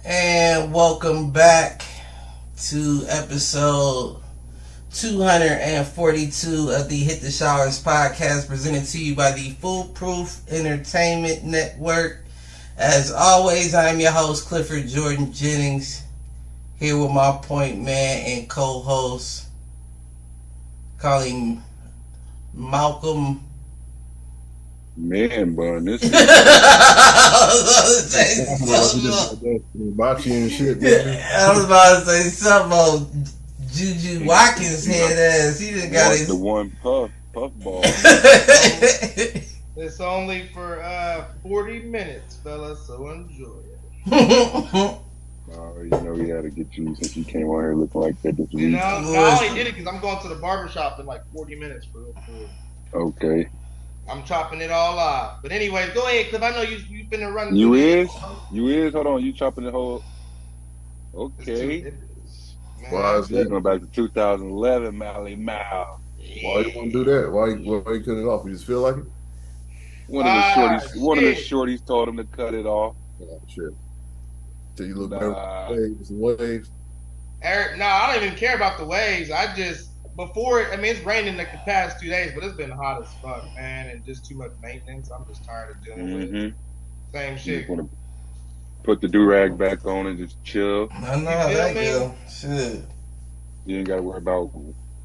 And welcome back to episode 242 of the Hit the Showers podcast, presented to you by the Foolproof Entertainment Network. As always, I'm your host, Clifford Jordan Jennings, here with my point man and co-host, calling Malcolm. Man bun, this is Hibachi and shit, man. I was about to say something on Juju Watkins' head ass. He just got his the one puff ball. It's only for 40 minutes, fellas, so enjoy it. You know we had to get you since you came on here looking like that this week. I only did it because I'm going to the barbershop in like 40 minutes for real. Okay. I'm chopping it all off. But anyways, go ahead, Cliff. I know you've been running. You is? Hold on. You chopping the whole? Okay. Why is You're that? going back to 2011, Mally Mal. Why you want to do that? Why you cut it off? You just feel like it? One of the shorties told him to cut it off. Oh, shit. So you look Nah. waves. Eric, no, I don't even care about the waves. It's rained in the past 2 days, but it's been hot as fuck, man, and just too much maintenance. I'm just tired of dealing with it. Same You shit. just want to put the do-rag back on and just chill. I know how that go. Shit. You ain't got to worry about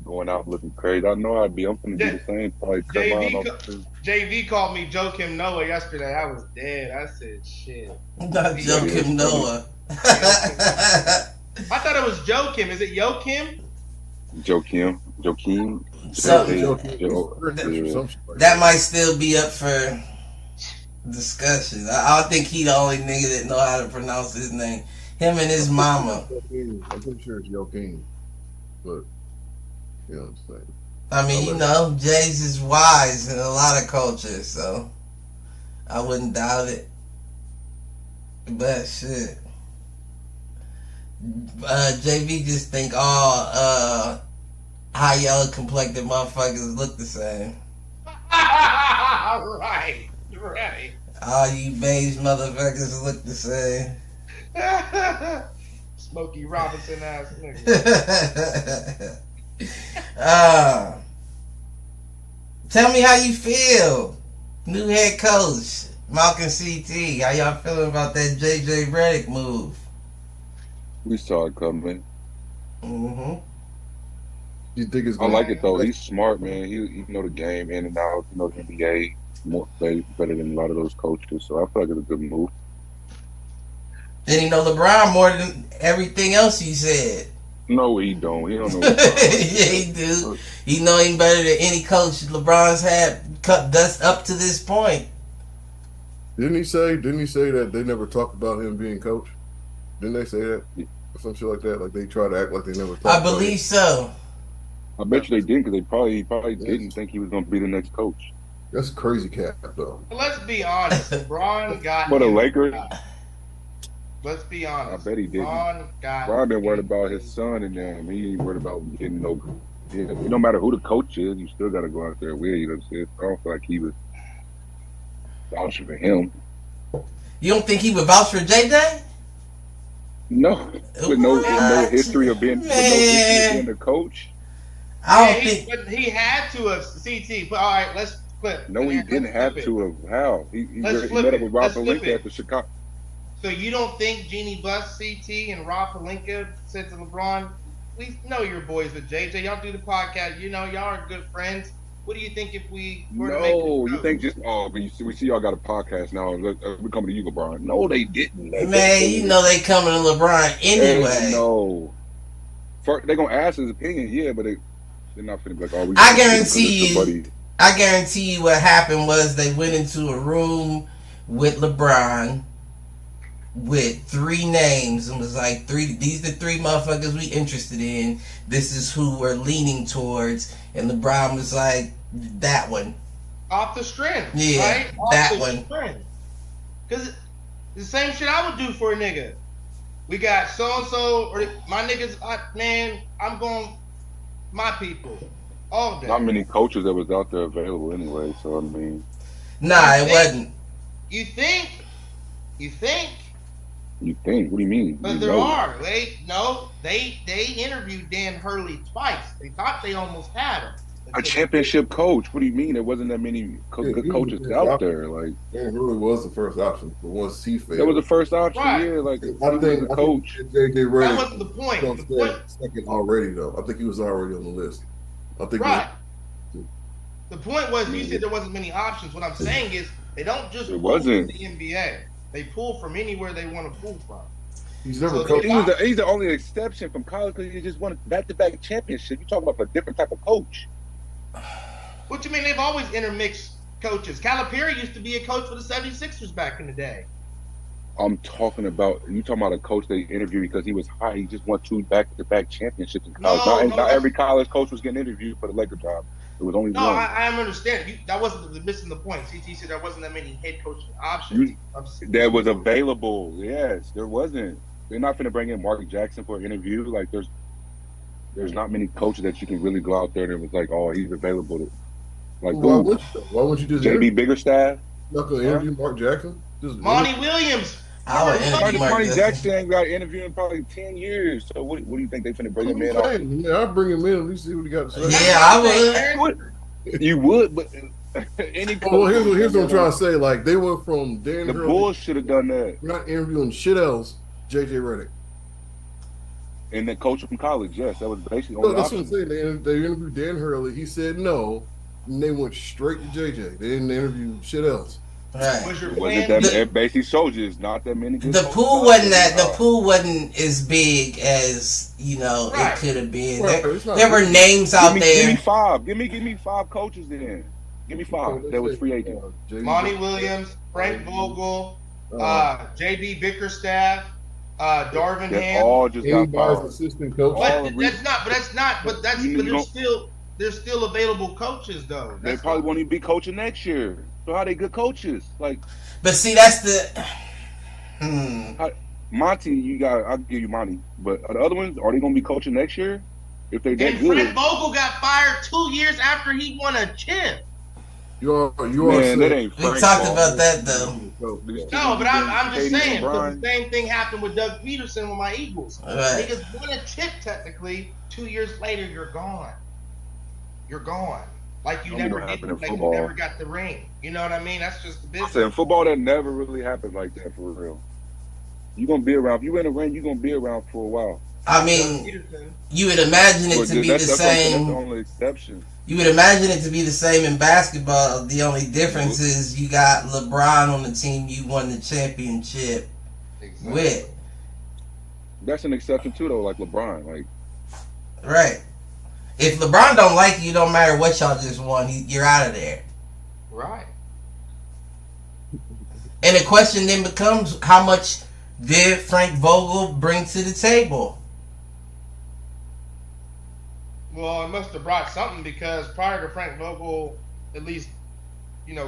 going out looking crazy. I know I'd be. I'm going to do the same. Probably cut mine off too. JV called me Joakim Noah yesterday. I was dead. I said, shit. Not Joakim Noah. I thought it was Joakim. Is it Joakim? Joakim. Something. That might still be up for discussion. I think he the only nigga that know how to pronounce his name. Him and his mama. I'm pretty sure it's Joakim, but you know what I'm saying. I mean, you know, Jay's is wise in a lot of cultures, so I wouldn't doubt it. But shit. JV just think all high yellow complected motherfuckers look the same. Right. All you beige motherfuckers look the same. Smokey Robinson ass nigga. Tell me how you feel. New head coach, Malcolm CT. How y'all feeling about that JJ Redick move? We saw it coming. Mm-hmm. You think it's I like it though. He's smart, man. He know the game in and out. He know the NBA better than a lot of those coaches. So I feel like it's a good move. Then he know LeBron more than everything else he said. No, he don't. He don't know. Yeah, he do. He know him better than any coach LeBron's had thus up to this point. Didn't he say that they never talked about him being coach? Didn't they say that? Or some shit like that? Like they try to act like they never talked I about believe him. so. I bet you they didn't, because they probably didn't think he was going to be the next coach. That's crazy cap though. Let's be honest. LeBron got For the him. Lakers, Let's be honest. I bet he didn't. LeBron been worried about his son and them. He ain't worried about getting no. Yeah, no matter who the coach is, you still got to go out there with. You know what I'm saying? I don't feel like he was vouching for him. You don't think he would vouch for JJ? No, with no history of being a coach. I don't think But he had to have CT. But all right, let's flip. No, he didn't have to have. How? He met up with Rob Pelinka at the Chicago. So you don't think Jeannie Buss, CT, and Rob Pelinka said to LeBron, "We know your boys with JJ. Y'all do the podcast. You know y'all are good friends. What do you think if we were to make you think just we see y'all got a podcast now. We're coming to you, LeBron. No, they didn't. Man, you know they coming to LeBron anyway. No, they're gonna ask his opinion, yeah, but they're not finna be like, oh, I guarantee you what happened was they went into a room with LeBron with three names and was like, these are the three motherfuckers we interested in. This is who we're leaning towards. And LeBron was like, that one. Off the strength. Yeah, right? that one. Because the same shit I would do for a nigga. We got so-and-so, or my niggas, I'm going my people all day. Not many coaches that was out there available anyway, so I mean. Nah, it wasn't. You think You think? What do you mean? But You there know. are. They interviewed Dan Hurley twice. They thought they almost had him. A championship coach. What do you mean? There wasn't that many good coaches out there. Like Dan Hurley was the first option, but once he failed, that was the first option. Right. Yeah, like I think the coach. JJ Redick That wasn't the point. was The point, second already, though. I think he was already on the list. I think right. The point was you said there wasn't many options. What I'm saying is they don't just It pull wasn't. from the NBA. They pull from anywhere they want to pull from. he's never So coached. He's the only exception from college because he just won back-to-back championship. You talking about a different type of coach? What you mean? They've always intermixed coaches. Calipari used to be a coach for the 76ers back in the day. I'm talking about you talking about a coach they interviewed because he was high. He just won 2 back-to-back championships in college. Not every college coach was getting interviewed for the Laker job. It was only No, one. I understand. That wasn't missing the point. CT said there wasn't that many head coaching options. That was available. Yes, there wasn't. They're not going to bring in Mark Jackson for an interview. Like there's not many coaches that you can really go out there and was like, oh, he's available. Like Why would you do that? JB Biggerstaff. Not gonna interview Mark Jackson. Monty Williams. I would interview Mark Marty Jackson. Jackson ain't got interviewed in probably 10 years. So what do you think they finna bring him in? I'll bring him in at least see what he got to say. Yeah, I would. You would, but any Well, here's what I'm trying to say. Like they went from Dan the Hurley, Bulls should have done that. we're not interviewing shit else. JJ Redick. And the coach from college, yes, that was basically No, on the that's what I'm option. saying. They interviewed Dan Hurley. He said no, and they went straight to JJ. They didn't interview shit else. Right. Was your It wasn't plan? that it basically showed you it's not that many good The coaches pool out wasn't there. that. The pool wasn't as big as Right. it could have been. Right, There, it's not there were big. names out Give me there. 5. Give me 5 coaches then. Give me 5. That was free agent. Monty Williams, Frank Vogel, JB Bickerstaff, Darvin That Ham. all just got anybody's fired. assistant coach. All But of there's still available coaches though. They probably won't even be coaching next year. So how they good coaches? Like But see, that's the. Monty, I'll give you Monty. But the other ones, are they gonna be coaching next year? If they that And good? Frank Vogel got fired 2 years after he won a chip. You are Man, that saying ain't We Frank talked Vogel. about that though. No, but I'm just KD saying, O'Brien. because the same thing happened with Doug Peterson with my Eagles. Right. Niggas won a chip technically. 2 years later, you're gone. You're gone. Like you Don't never even did. happen in Like you football. never got the ring. You know what I mean? That's just the I business. said in football that never really happens like that for real. You're gonna be around. If you in the ring, you're gonna be around for a while. I Doug mean, Peterson. you would imagine it But to be the that's the same. only exception. You would imagine it to be the same in basketball. The only difference is you got LeBron on the team you won the championship Exactly. with. That's an exception too, though. Like LeBron, like Right. If LeBron don't like you, don't matter what y'all just won, you're out of there. Right. And the question then becomes, how much did Frank Vogel bring to the table? Well, it must have brought something because prior to Frank Vogel, at least,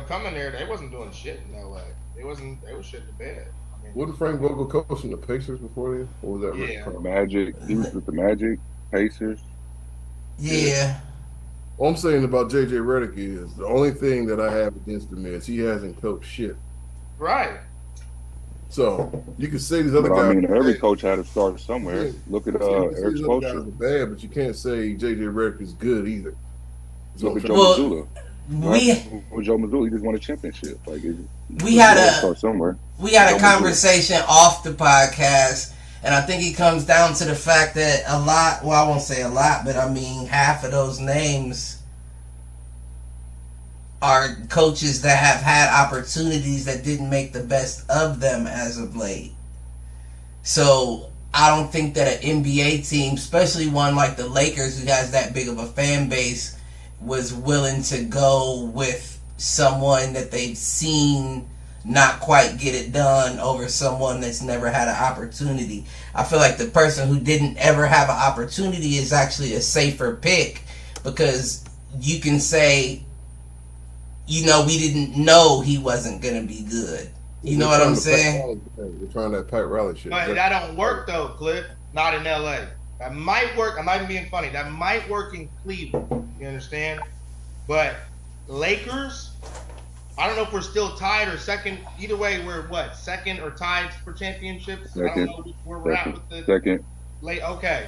coming there, they wasn't doing shit in LA. They were shitting the bed. I mean, Wasn't Frank Vogel coaching the Pacers before then? Or was that Yeah. for the Magic. He was with the Magic, Pacers. Yeah. All I'm saying about JJ Redick is the only thing that I have against him is he hasn't coached shit. right. So you can say these other But guys. I mean, every bad. coach had to start somewhere. Yeah. Look at You can say Eric these other guys Spoelstra. are bad, but you can't say JJ Redick is good either. Look at Joe Well, Mazzulla. We With Joe Mazzulla, he just won a championship. Like We had you gotta a- start somewhere. had a Joe Mazzulla. conversation off the podcast, and I think it comes down to the fact that a lot, well, I won't say a lot, but I mean half of those names are coaches that have had opportunities that didn't make the best of them as of late. So I don't think that an NBA team, especially one like the Lakers who has that big of a fan base, was willing to go with someone that they've seen not quite get it done over someone that's never had an opportunity. I feel like the person who didn't ever have an opportunity is actually a safer pick, because you can say, we didn't know he wasn't going to be good. You know what I'm saying? They're trying that Pat Riley shit. But that don't work though, Cliff. Not in LA. That might work. I'm not even being funny. That might work in Cleveland. You understand? But Lakers, I don't know if we're still tied or second. Either way, we're what, second or tied for championships? I don't know where we're at with the second. late. Okay,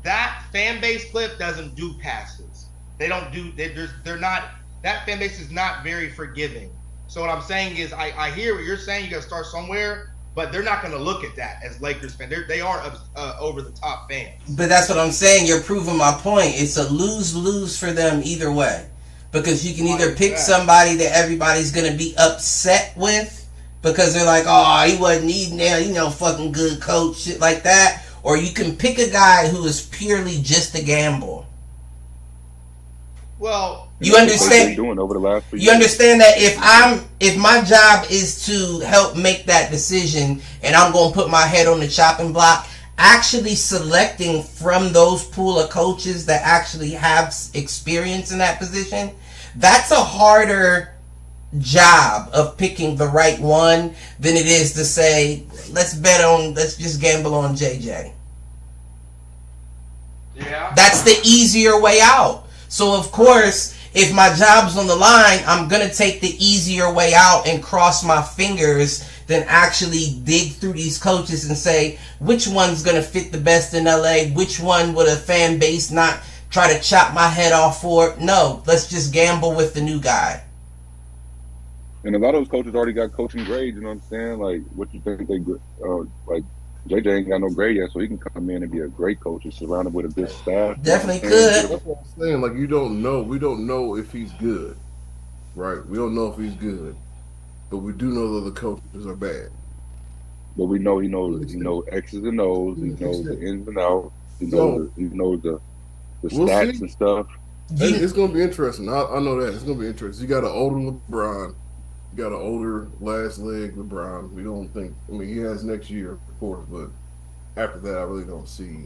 that fan base Cliff doesn't do passes. They don't do. They're not. That fan base is not very forgiving. So what I'm saying is, I hear what you're saying. You got to start somewhere, but they're not going to look at that as Lakers fans. They are over the top fans. But that's what I'm saying. You're proving my point. It's a lose-lose for them either way. Because you can either pick somebody that everybody's going to be upset with because they're like, oh, he wasn't eating there, fucking good coach, shit like that. Or you can pick a guy who is purely just a gamble. Well, you understand? Doing over the last few you understand that if my job is to help make that decision and I'm going to put my head on the chopping block, actually selecting from those pool of coaches that actually have experience in that position, that's a harder job of picking the right one than it is to say, let's just gamble on JJ. Yeah. That's the easier way out. So of course, if my job's on the line, I'm going to take the easier way out and cross my fingers than actually dig through these coaches and say, which one's going to fit the best in LA? Which one would a fan base not try to chop my head off for? No, let's just gamble with the new guy. And a lot of those coaches already got coaching grades, you know what I'm saying? Like, what you think they like, JJ ain't got no grade yet, so he can come in and be a great coach and surround him with a good staff. Definitely could. That's what I'm saying. Like, you don't know. We don't know if he's good, right? We don't know if he's good, but we do know that the coaches are bad. But we know he knows X's and O's. He knows the ins and outs. He knows the stats and stuff. It's going to be interesting. I know that. It's going to be interesting. You got an older LeBron. You got an older last leg LeBron. We don't think. I mean, he has next year, of course, but after that, I really don't see.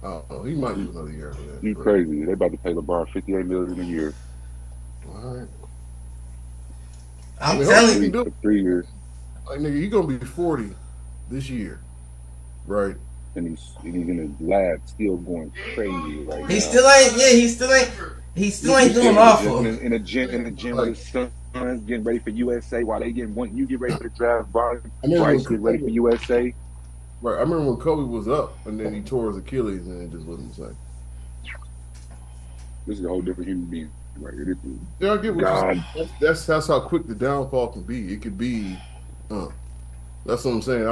I don't know. He might do another year after that. You crazy? They about to pay LeBron $58 million a year. All right. I'm telling you, for 3 years. Like, nigga, you gonna be 40 this year, right? And he's in his lab, still going crazy right now. He still ain't doing awful. In the gym with his son, getting ready for USA while they wanting you get ready for the draft. Bryce get ready for USA. Right. I remember when Kobe was up and then he tore his Achilles and it just wasn't the same. This is a whole different human being right here. This is Yeah, I get what you're saying. That's how quick the downfall can be. It could be. That's what I'm saying.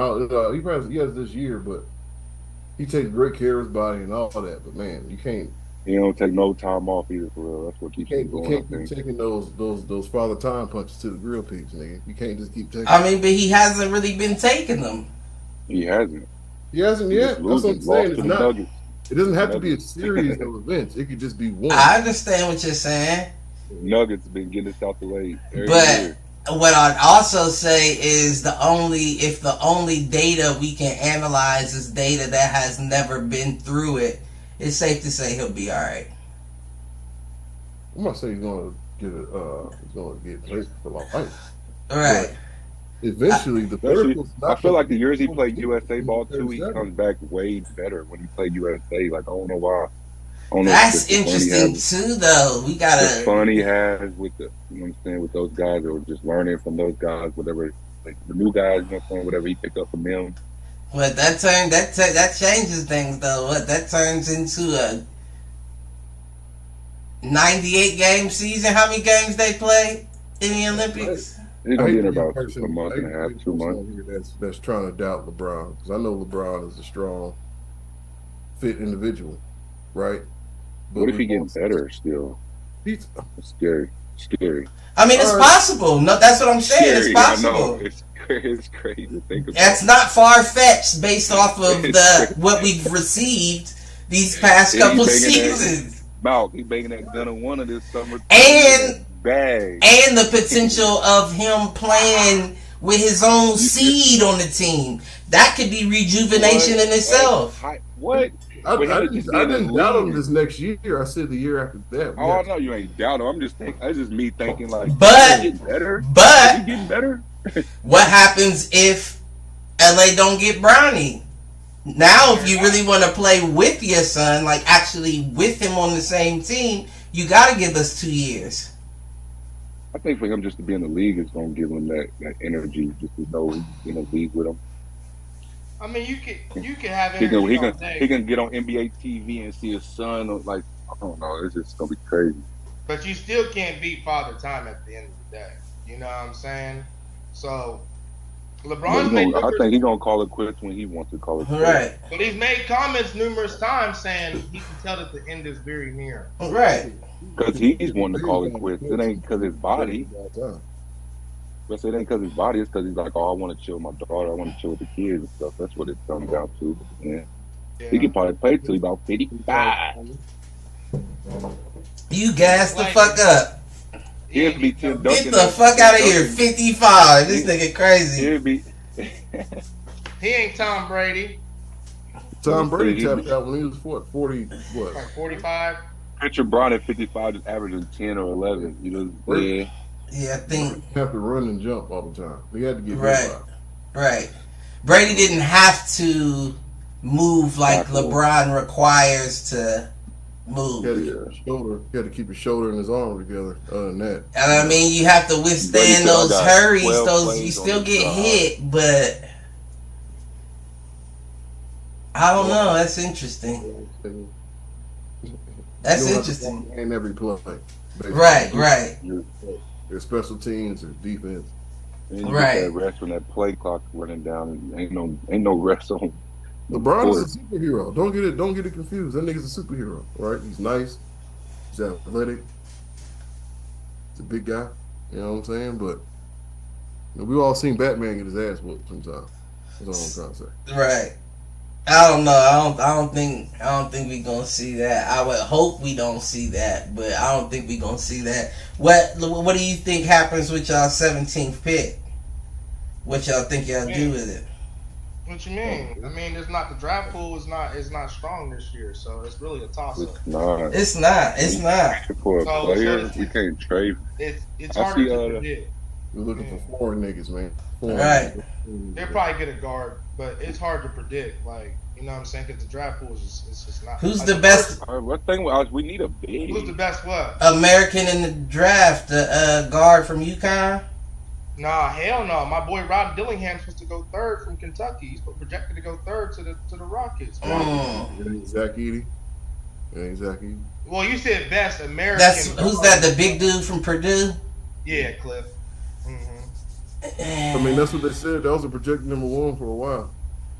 He has this year, but he takes great care of his body and all that. But man, you can't. He don't take no time off either, for real. That's what keeps him going. You can't keep taking those father time punches to the grill piece, nigga. You can't just keep taking. I mean, but he hasn't really been taking them. He hasn't. He hasn't yet. That's what I'm saying. It's not. Nuggets. It doesn't have to be a series of events. It could just be one. I understand what you're saying. Nuggets been getting this out the way every But year. What I'd also say is the only data we can analyze is data that has never been through it, it's safe to say he'll be all right. I'm not saying he's gonna get placed for life. All right. But eventually, I feel like the years he played USA ball too, he comes back way better when he played USA. Like I don't know why. That's interesting too, though. We gotta the fun he has with the, you know what I'm saying, with those guys, or just learning from those guys, whatever, like the new guys, you know what I'm saying, whatever he picked up from them. But that changes things, though. What that turns into a 98 game season. How many games they play in the Olympics? He's gonna be in about a month and a half, 2 months. That's trying to doubt LeBron, because I know LeBron is a strong, fit individual, right? But what if he gets better still? It's scary. I mean, it's possible. No, that's what I'm saying. It's possible. It's crazy to think about. That's not far fetched based off of what we've received these past couple seasons. He banging that gun on one of this summer. And the potential of him playing with his own seed on the team. That could be rejuvenation in itself. What? I didn't doubt him this next year. I said the year after that. Oh, I know you ain't doubt him. I'm just thinking. That's just me thinking like. But getting better. But is he getting better? What happens if LA don't get Brownie? Now, if you really want to play with your son, like actually with him on the same team, you got to give us 2 years. I think for him just to be in the league is going to give him that energy, just to know he's in the league with him. I mean, you can have He energy can all he day, can get on NBA TV and see his son. Or like I don't know, it's just gonna be crazy. but you still can't beat Father Time at the end of the day. You know what I'm saying? So But LeBron's made I numerous, think he's gonna call it quits when he wants to call it quits. Right, but he's made comments numerous times saying he can tell that the end is very near. right. Because he's wanting to call it quits. It ain't because his body. But it ain't because his body. It's because he's like, oh, I want to chill with my daughter. I want to chill with the kids and stuff. That's what it comes down to. Yeah. He Yeah. can probably play till he's about 55. You gas the fuck up. He'll be Tim Duncan. Get the fuck out of here. 55. This nigga crazy. He'll be. He ain't Tom Brady, Tom Brady tapped out when he was 40, what? like 45. Picture Brown at 55 just averaging 10 or 11. You know, yeah. Yeah, I think He have to run and jump all the time. He had to get Right. hit out. right. Brady didn't have to move like LeBron requires to He move. had to keep his shoulder. He had to keep his shoulder and his arm together. Other than that, And I mean, you have to Brady withstand said, "I those got hurries. 12 Those plays you on still this get job." hit, but I don't know. That's interesting. That's interesting. In every play, basically. Right. Their special teams and defense. And you Right. get that rest when that play clock running down. And ain't no rest on. LeBron court. is a superhero. Don't get it confused. That nigga's a superhero, right? He's nice. He's athletic. He's a big guy. You know what I'm saying? But we've all seen Batman get his ass whooped sometimes. That's all I'm trying to say. Right. I don't know. I don't think we gonna see that. I would hope we don't see that, but I don't think we gonna see that. What do you think happens with y'all 17th pick? What y'all think y'all do with it? What you mean? I mean, it's not the draft pool is not strong this year, so it's really a toss up. It's not. It's not. It's not. For a So- player, so- we can't trade. It's I harder see, to predict. We're looking for foreign niggas, man. Right. They'll probably get a guard, but it's hard to predict. Like, you know what I'm saying? Because the draft pool is just not. Who's like, the best All right, what thing? We need a big. Who's the best what? American in the draft? The guard from UConn. Nah, hell no. My boy Rob Dillingham's supposed to go third from Kentucky. He's projected to go third to the Rockets. Zach Edey. Zach Edey. Well, you said best American. That's who's that? The big dude from Purdue. Yeah, Cliff. I mean, that's what they said. That was a projected number one for a while.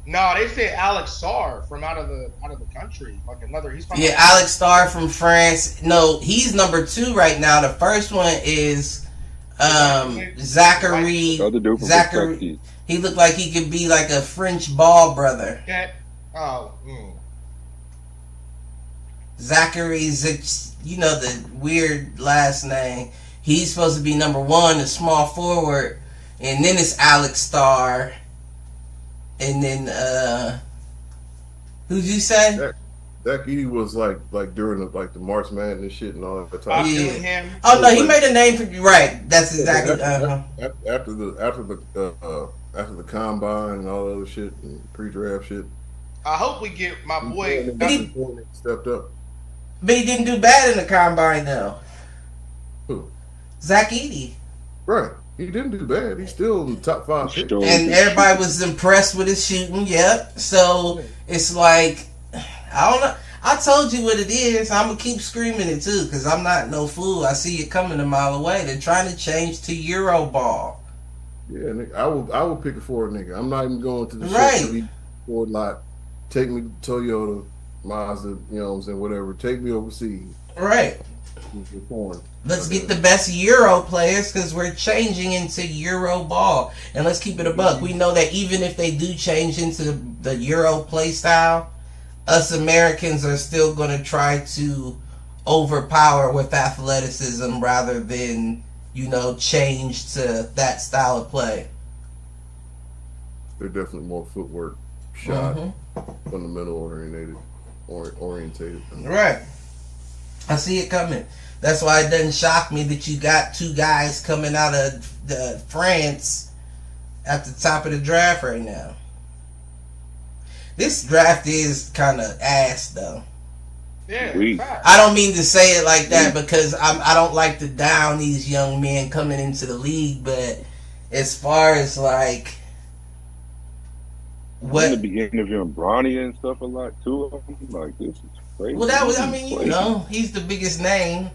No, they said Alex Sarr from out of the country, like another. He's from Yeah, Alex Starr from France. No, he's number 2 right now. The first one is Zachary. The other dude from Zachary. Kentucky. He looked like he could be like a French ball brother. Okay. Oh, Zachary, you know the weird last name. He's supposed to be number 1, the small forward, and then it's Alex Starr, and then who'd you say? Zach Edey was like during the March Madness shit and all that type. Bob of Yeah. Dillingham. Oh no, he made a name for you. Right, that's exactly. After the combine and all that other shit and pre-draft shit. I hope we get my boy. Stepped up. But he didn't do bad in the combine though. Who? Zach Edey. Right. He didn't do bad. He's still in the top 5 pick. Sure. And everybody was impressed with his shooting. Yep. So it's like, I don't know. I told you what it is. I'm gonna keep screaming it too, because I'm not no fool. I see it coming a mile away. They're trying to change to Euro ball. Yeah, nigga, I will pick a forward nigga. I'm not even going to the Right. Chevy Ford lot. Take me to Toyota, Mazda, you know what I'm saying, whatever. Take me overseas. Right. Foreign. Let's get the best Euro players because we're changing into Euro ball. And let's keep it a buck. We know that even if they do change into the Euro play style, us Americans are still going to try to overpower with athleticism rather than, change to that style of play. They're definitely more footwork, shot, Mm-hmm. fundamental orientated. Right. I see it coming. That's why it doesn't shock me that you got 2 guys coming out of France at the top of the draft right now. This draft is kind of ass, though. Yeah, We- fact. I don't mean to say it like that because I don't like to down these young men coming into the league, but as far as like I'm what, gonna be interviewing Bronny and stuff a lot too. I'm like, this is crazy. well, that was, I mean, you know, he's the biggest name.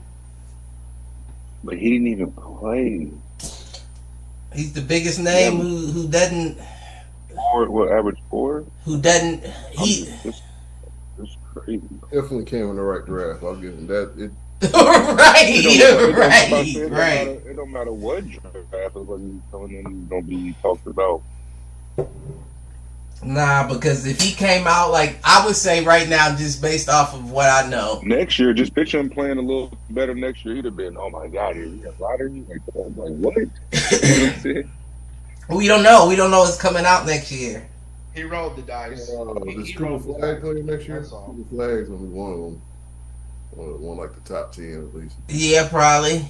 But he didn't even play. He's the biggest name Yeah. who doesn't Average 4? he It's crazy. Definitely came in the right draft. I'll give him that. right. It don't matter what draft it was coming in, he's gonna be talked about. Nah, because if he came out like I would say right now, just based off of what I know, Next year, just picture him playing a little better next year. He'd have been, oh my god, he got lottery. Like what? You know what I'm saying? we don't know. We don't know what's coming out next year. He rolled the dice. The He Cooper rolled the Flag dice. player next year. That's all. Cooper Flag's gonna be one of them. One like the top 10 at least. Yeah, probably.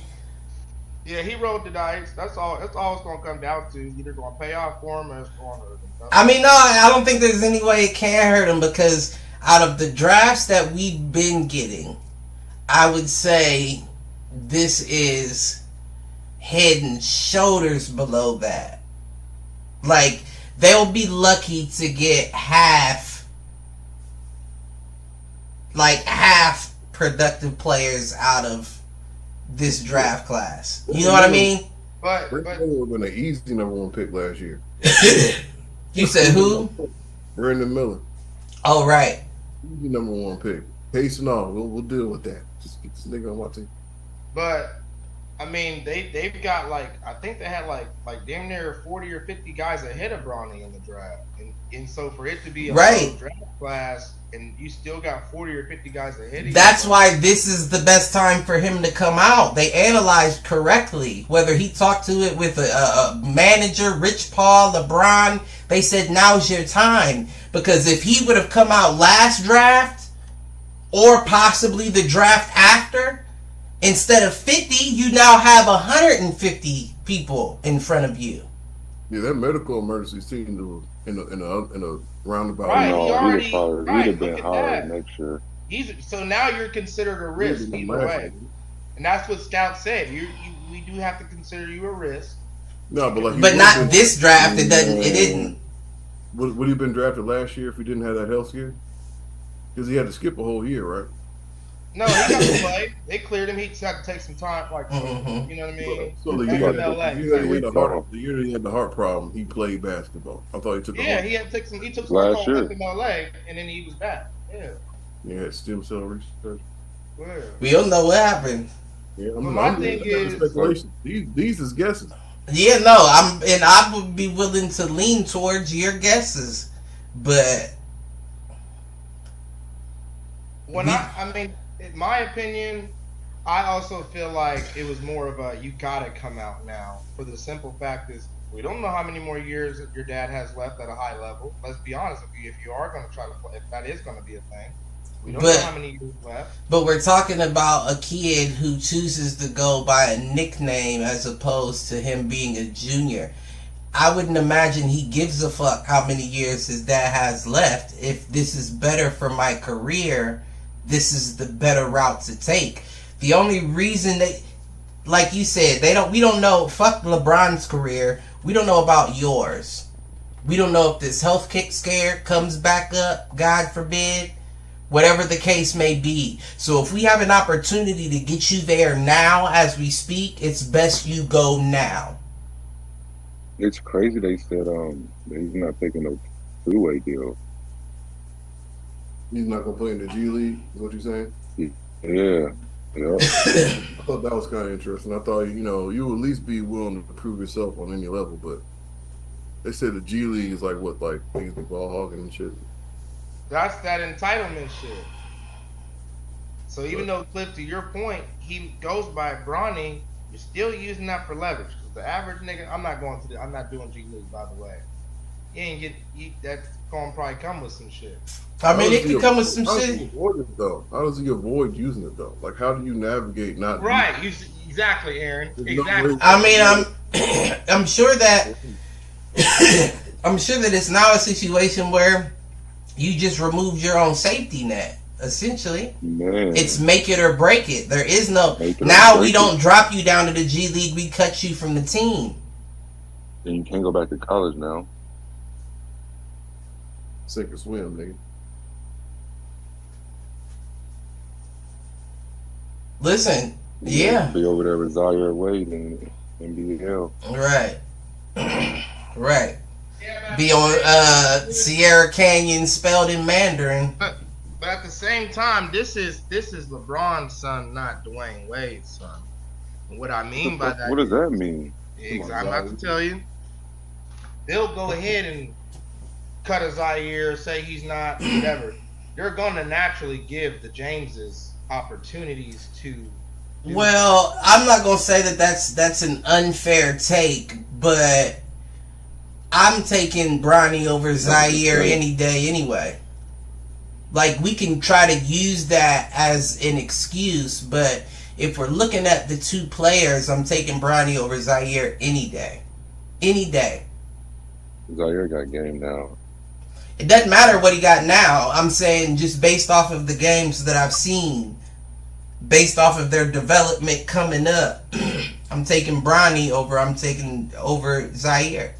Yeah, he rolled the dice. That's all. That's all it's gonna come down to. Either gonna pay off for him or it's gonna hurt him. I mean, no, I don't think there's any way it can hurt him because out of the drafts that we've been getting, I would say this is head and shoulders below that. Like, they'll be lucky to get half productive players out of this draft class. You know what I mean? But Brandon Miller would have been an easy number 1 pick last year. You said who? Brandon Miller, Oh, right. easy number 1 pick. Pace and all, we'll deal with that. Just get this nigga on my team. But I mean, they've got I think they had like damn near 40 or 50 guys ahead of Bronny in the draft, and so for it to be a Right. low draft class, and you still got 40 or 50 guys ahead of you. That's why this is the best time for him to come out. They analyzed correctly. Whether he talked to it with a manager, Rich Paul, LeBron, they said now's your time. Because if he would have come out last draft, or possibly the draft after, instead of 50, you now have 150 people in front of you. Yeah, that medical emergency seemed to in a roundabout. Right. No, he already- right, he'd have been look at hard that. next year. So now you're considered a risk either way, and that's what Scout said. We do have to consider you a risk. No, but like, But not this draft. It didn't. Would he have been drafted last year if he didn't have that health scare? Because he had to skip a whole year, right? No, he got to play. They cleared him. He just had to take some time, Mhm. you know what I mean? So the Back year, in LA. the year he had the heart problem, he played basketball. I thought he took a Yeah, heart. he had to take some. He took some Last time year. back in LA, and then he was back. Yeah. He had stem cell research. Well, We don't know what happened. Yeah, Well, my thing is- speculation. These is guesses. Yeah, no, I would be willing to lean towards your guesses, but I mean, in my opinion, I also feel like it was more of a you gotta come out now for the simple fact is we don't know how many more years that your dad has left at a high level. Let's be honest, if you are going to try to play, if that is going to be a thing, we don't know how many years left. But we're talking about a kid who chooses to go by a nickname as opposed to him being a junior. I wouldn't imagine he gives a fuck how many years his dad has left. If this is better for my career, this is the better route to take. The only reason they, like you said, we don't know, fuck LeBron's career. We don't know about yours. We don't know if this health kick scare comes back up, God forbid. Whatever the case may be. So if we have an opportunity to get you there now as we speak, it's best you go now. It's crazy they said that he's not taking a 2-way deal. He's not gonna play in the G League. Is what you're saying? Yeah. I thought that was kind of interesting. I thought you would at least be willing to prove yourself on any level, but they said the G League is like niggas be ball hogging and shit. That's that entitlement shit. So even though, Cliff, to your point, he goes by Bronny, you're still using that for leverage. Because the average nigga, I'm not doing G League, by the way. That's gonna probably come with some shit. I mean, it could come with some How does he shit. avoid it, though? How does he avoid using it though? Like, how do you navigate not? Right, exactly, Aaron. There's no Exactly. way- I mean, I'm sure that it's now a situation where you just removed your own safety net essentially. Man, It's make it or break it. There is no Make it or now we break don't it. drop you down to the G League, we cut you from the team. and you can't go back to college now. Sink or swim, nigga. Listen, yeah. Be over there with Zaire Wade and NBL. Right. Right. Yeah, Be on Sierra Canyon spelled in Mandarin. But at the same time, this is LeBron's son, not Dwayne Wade's son. And what I mean by that, What does that mean? is, I'm about to tell you, they'll go ahead and cut a Zaire, say he's not, whatever. They're going to naturally give the Jameses opportunities to. Well, I'm not gonna say that that's an unfair take, but I'm taking Bronny over Zaire any day anyway. Like, we can try to use that as an excuse, but if we're looking at the two players, I'm taking Bronny over Zaire any day. Any day. Zaire got game now. It doesn't matter what he got now. I'm saying just based off of the games that I've seen, based off of their development coming up, I'm taking Bronny over Zaire.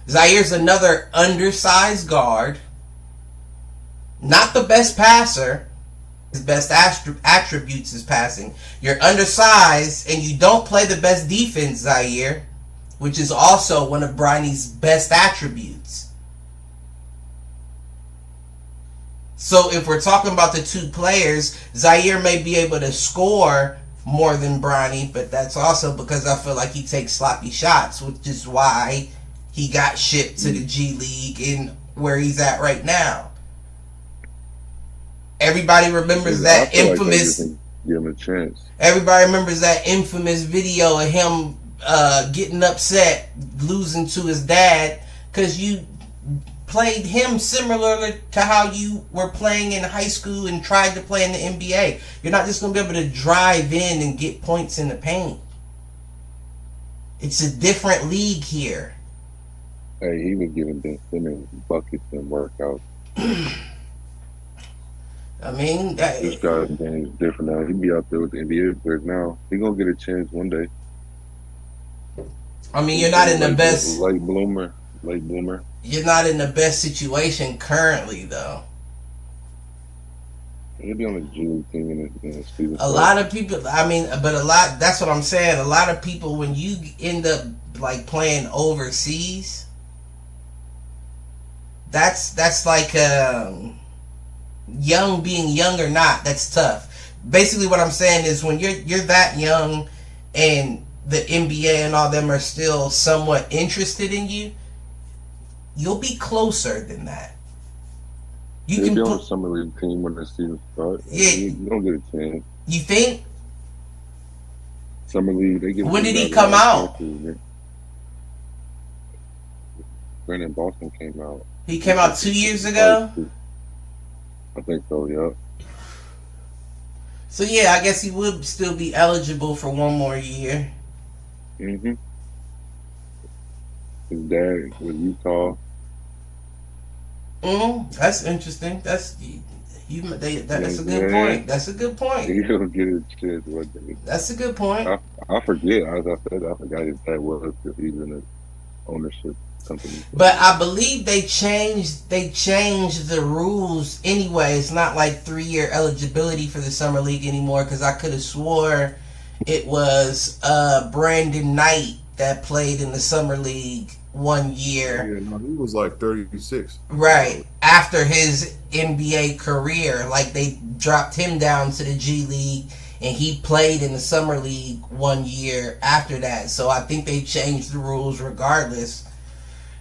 Zaire's another undersized guard. Not the best passer. His best attributes is passing. You're undersized and you don't play the best defense, Zaire, which is also one of Bronny's best attributes. So if we're talking about the two players, Zaire may be able to score more than Bronny, but that's also because I feel like he takes sloppy shots, which is why he got shipped to the G League and where he's at right now. Everybody remembers that I feel like they infamous. just give him a chance. Everybody remembers that infamous video of him getting upset, losing to his dad, because you played him similarly to how you were playing in high school and tried to play in the NBA. You're not just going to be able to drive in and get points in the paint. It's a different league here. Hey, he was giving Ben Simmons buckets and workouts. I mean, This guy's game is different now. He'd be out there with the NBA players now. He gonna get a chance one day. I mean, you're not in the best. Late bloomer. You're not in the best situation currently, though. He'll be on the G League team in the season. A lot of people, I mean, but a lot, that's what I'm saying. A lot of people, when you end up like playing overseas, that's like young being young or not, that's tough. Basically what I'm saying is when you're that young and the NBA and all them are still somewhat interested in you, you'll be closer than that. You He'll can be on put, the summer league team when the season starts. Yeah. You don't get a chance. you think? Summer league, they get. When did he come out? Brandon Boston came out. He came out 2 years ago? I think so, yeah. So yeah, I guess he would still be eligible for one more year. Mm-hmm. His dad was Utah. That's interesting. That's a good Yeah. point. That's a good point. He'll get a chance one day. That's a good point. I forget. As I said, I forgot his dad was because he's in the ownership company. But I believe they changed the rules anyway. It's not like 3-year eligibility for the summer league anymore, because I could have swore it was Brandon Knight that played in the summer league 1 year. Yeah, no, he was like 36. Right. After his NBA career, like they dropped him down to the G League and he played in the summer league 1 year after that. So I think they changed the rules regardless.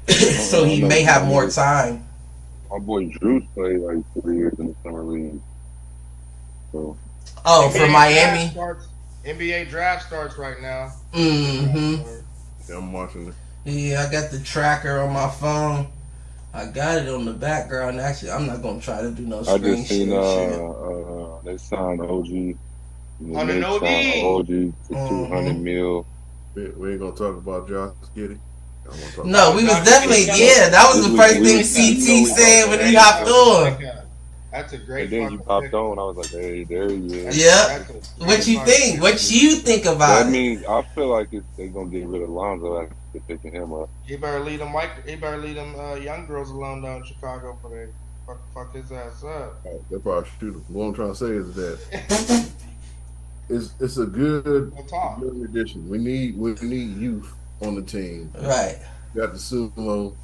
So he may have more time. My boy Drew played like 3 years in the summer league. So Oh, for NBA Miami? draft starts- NBA draft starts right now. Mm-hmm. Yeah, I'm watching it. Yeah, I got the tracker on my phone. I got it on the background. Actually, I'm not gonna try to do no I screen just seen shit. they signed OG. On an OG. OG for 200 mil. We ain't gonna talk about Josh Giddey. I wanna talk No, about we was definitely, yeah, that was the first thing CT said when he hopped on. That's a great. And then you fucking popped pick. on. I was like, hey, there you is. Yeah. That's a What great you fucking think? pick. What you think about That it? means I feel like they're gonna get rid of Lonzo after picking him up. He better leave them young girls alone down in Chicago for they fuck his ass up. They'll probably shoot him. What I'm trying to say is that it's a good We'll talk. young addition. We need youth on the team. Right. We got the Sumo.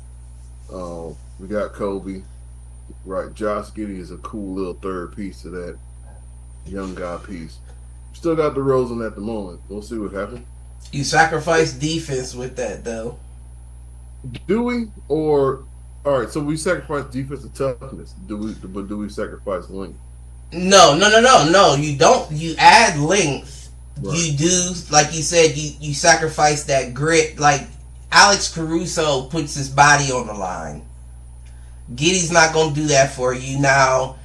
We got Kobe. Right. Josh Giddey is a cool little third piece to that young guy piece. Still got the Rosen at the moment. We'll see what happens. You sacrifice defense with that though. Do we? Or all right, so we sacrifice defensive toughness. Do we sacrifice length? No. You don't. You add length. Right. You do, like you said, you sacrifice that grit. Like Alex Caruso puts his body on the line. Giddey's not going to do that for you. Now,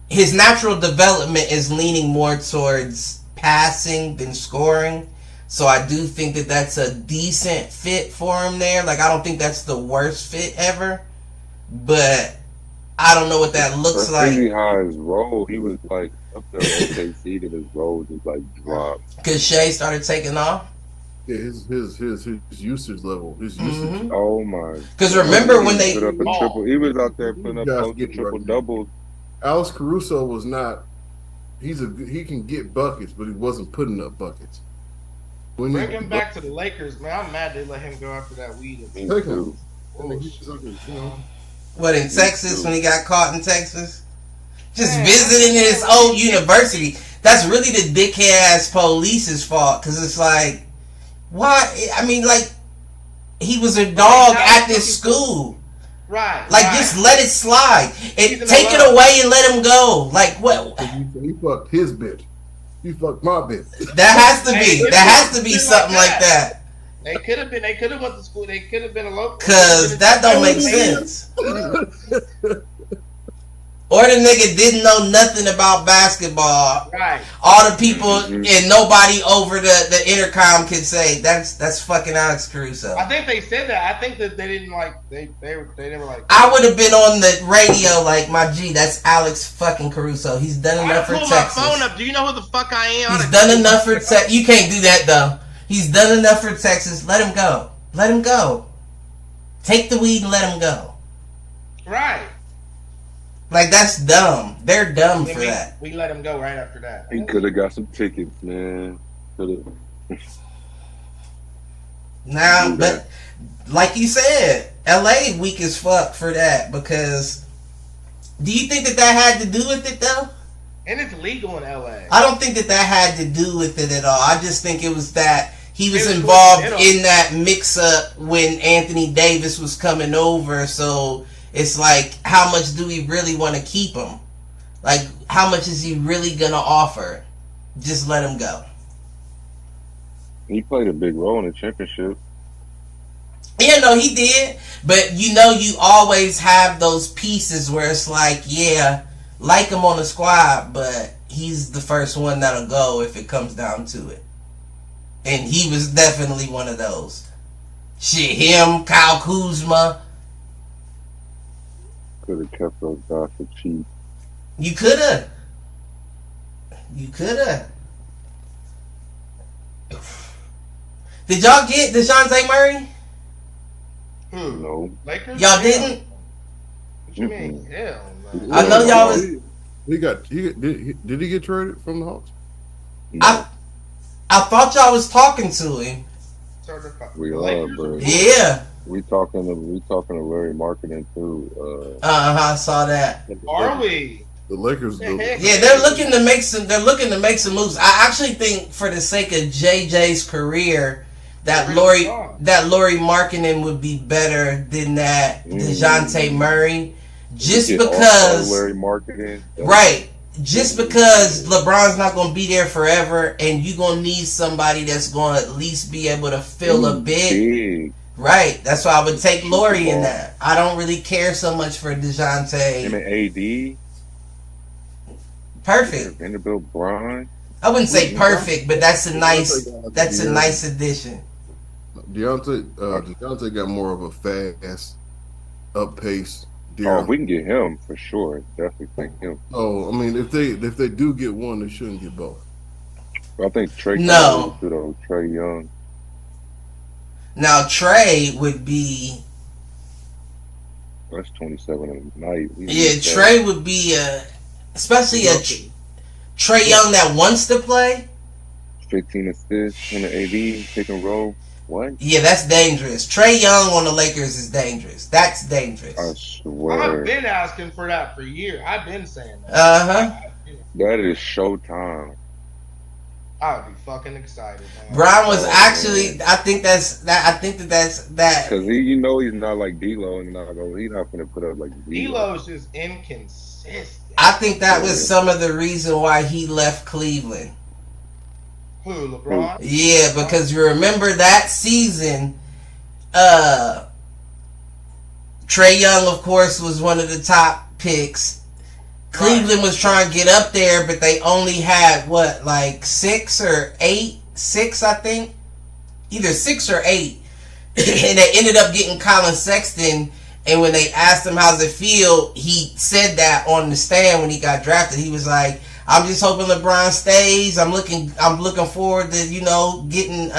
his natural development is leaning more towards passing than scoring. So I do think that that's a decent fit for him there. Like, I don't think that's the worst fit ever. But I don't know what that looks like. Crazy how his role, he was like up there OKC, that his role just like dropped. Because Shea started taking off. Yeah, his usage level, his usage. Mhm. Oh my! Because remember when He they... put up a triple. He was out there putting up You guys close to get triple right. doubles. Alex Caruso was not. He can get buckets, but he wasn't putting up buckets. We Bring need him back to the Lakers, man. I'm mad they let him go after that weed. Me Take too. him. You know, What, in Texas, when he got caught in Texas? Just visiting his old university. That's really the dickhead-ass police's fault. Because it's like, why? I mean, like, he was a dog at this school. Right. Like, right. just let it slide. He's in Take the it love. away and let him go. Like, what? he fucked his bitch. He fucked my bitch. That has to be. That has to be something like that. They could have been. They could have went to school. They could have been a local. Because that don't make sense. Or the nigga didn't know nothing about basketball. Right. All the people Mhm. and nobody over the intercom could say that's fucking Alex Caruso. I think they said that. I think that they didn't like. They never like. I would have been on the radio like, my G, that's Alex fucking Caruso. He's done I enough for pulled my Texas. phone up. Do you know who the fuck I am? He's done enough for Texas. You can't do that though. He's done enough for Texas. Let him go. Let him go. Take the weed and let him go. Right. Like, that's dumb. They're dumb Then for we, that. we let him go right after that. He could have got some tickets, man. Could have. Now, but like you said, LA weak as fuck for that, because do you think that had to do with it though? And it's legal in LA. I don't think that had to do with it at all. I just think it was that he was It was involved coincidental. in that mix-up when Anthony Davis was coming over. So it's like, how much do we really want to keep him? Like, how much is he really going to offer? Just let him go. He played a big role in the championship. Yeah, no, he did. But, you always have those pieces where it's like, yeah, like him on the squad, but he's the first one that'll go if it comes down to it. And he was definitely one of those. Shit, him, Kyle Kuzma. Could have kept those guys for cheap. You could have. You could have. Did y'all get DeJounte Murray? Who? No. Lakers? Y'all Yeah. didn't? What you mean? Hell no. I know y'all was... Did he get traded from the Hawks? No. I thought y'all was talking to him. We The are, Lakers? bro. Yeah. We talking to Larry Marketing too. I saw that. Are we? The Lakers. Yeah, they're looking to make some. They're looking to make some moves. I actually think, for the sake of JJ's career, that Laurie Markkinen would be better than that DeJounte Murray, just Get because. Larry Marketing. Right. Just because LeBron's not going to be there forever, and you're going to need somebody that's going to at least be able to fill a bit. Big. Right. That's why I would take Laurie in that. I don't really care so much for DeJounte. Him and AD. Perfect. Vanderbilt Bron. I wouldn't say perfect, but that's a nice addition. Deontay got more of a fast, up pace Oh, if Daryl. we can get him for sure, definitely take him. Oh, I mean, if they do get one, they shouldn't get both. But I think Trey kind of older No. too, though. Trey Young. Now Trey would be. That's 27 a night. Yeah, Trey would be especially a Trey Young that wants to play. 15 assists in the AD, pick and roll. What? Yeah, that's dangerous. Trey Young on the Lakers is dangerous. That's dangerous. I swear. I've been asking for that for years. I've been saying that. That is showtime. I would be fucking excited, man. Brian was actually. I think that's that. Because he's not like D'Lo, and he's not gonna put up like D'Lo's just inconsistent. I think that was some of the reason why he left Cleveland. Who, LeBron? Yeah, because you remember that season, Trey Young, of course, was one of the top picks. Cleveland was trying to get up there, but they only had, six, I think? Either 6 or 8. And they ended up getting Colin Sexton, and when they asked him how's it feel, he said that on the stand when he got drafted. He was like, I'm just hoping LeBron stays. I'm looking forward to, getting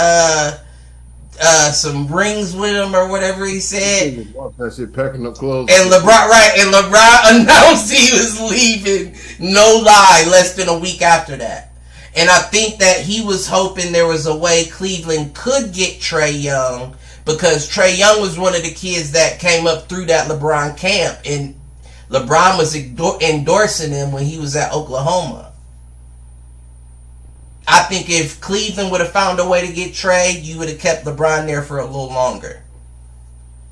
some rings with him or whatever he said. That shit, packing up clothes. And LeBron announced he was leaving, no lie, less than a week after that. And I think that he was hoping there was a way Cleveland could get Trey Young, because Trey Young was one of the kids that came up through that LeBron camp, and LeBron was endorsing him when he was at Oklahoma. I think if Cleveland would have found a way to get Trey, you would have kept LeBron there for a little longer.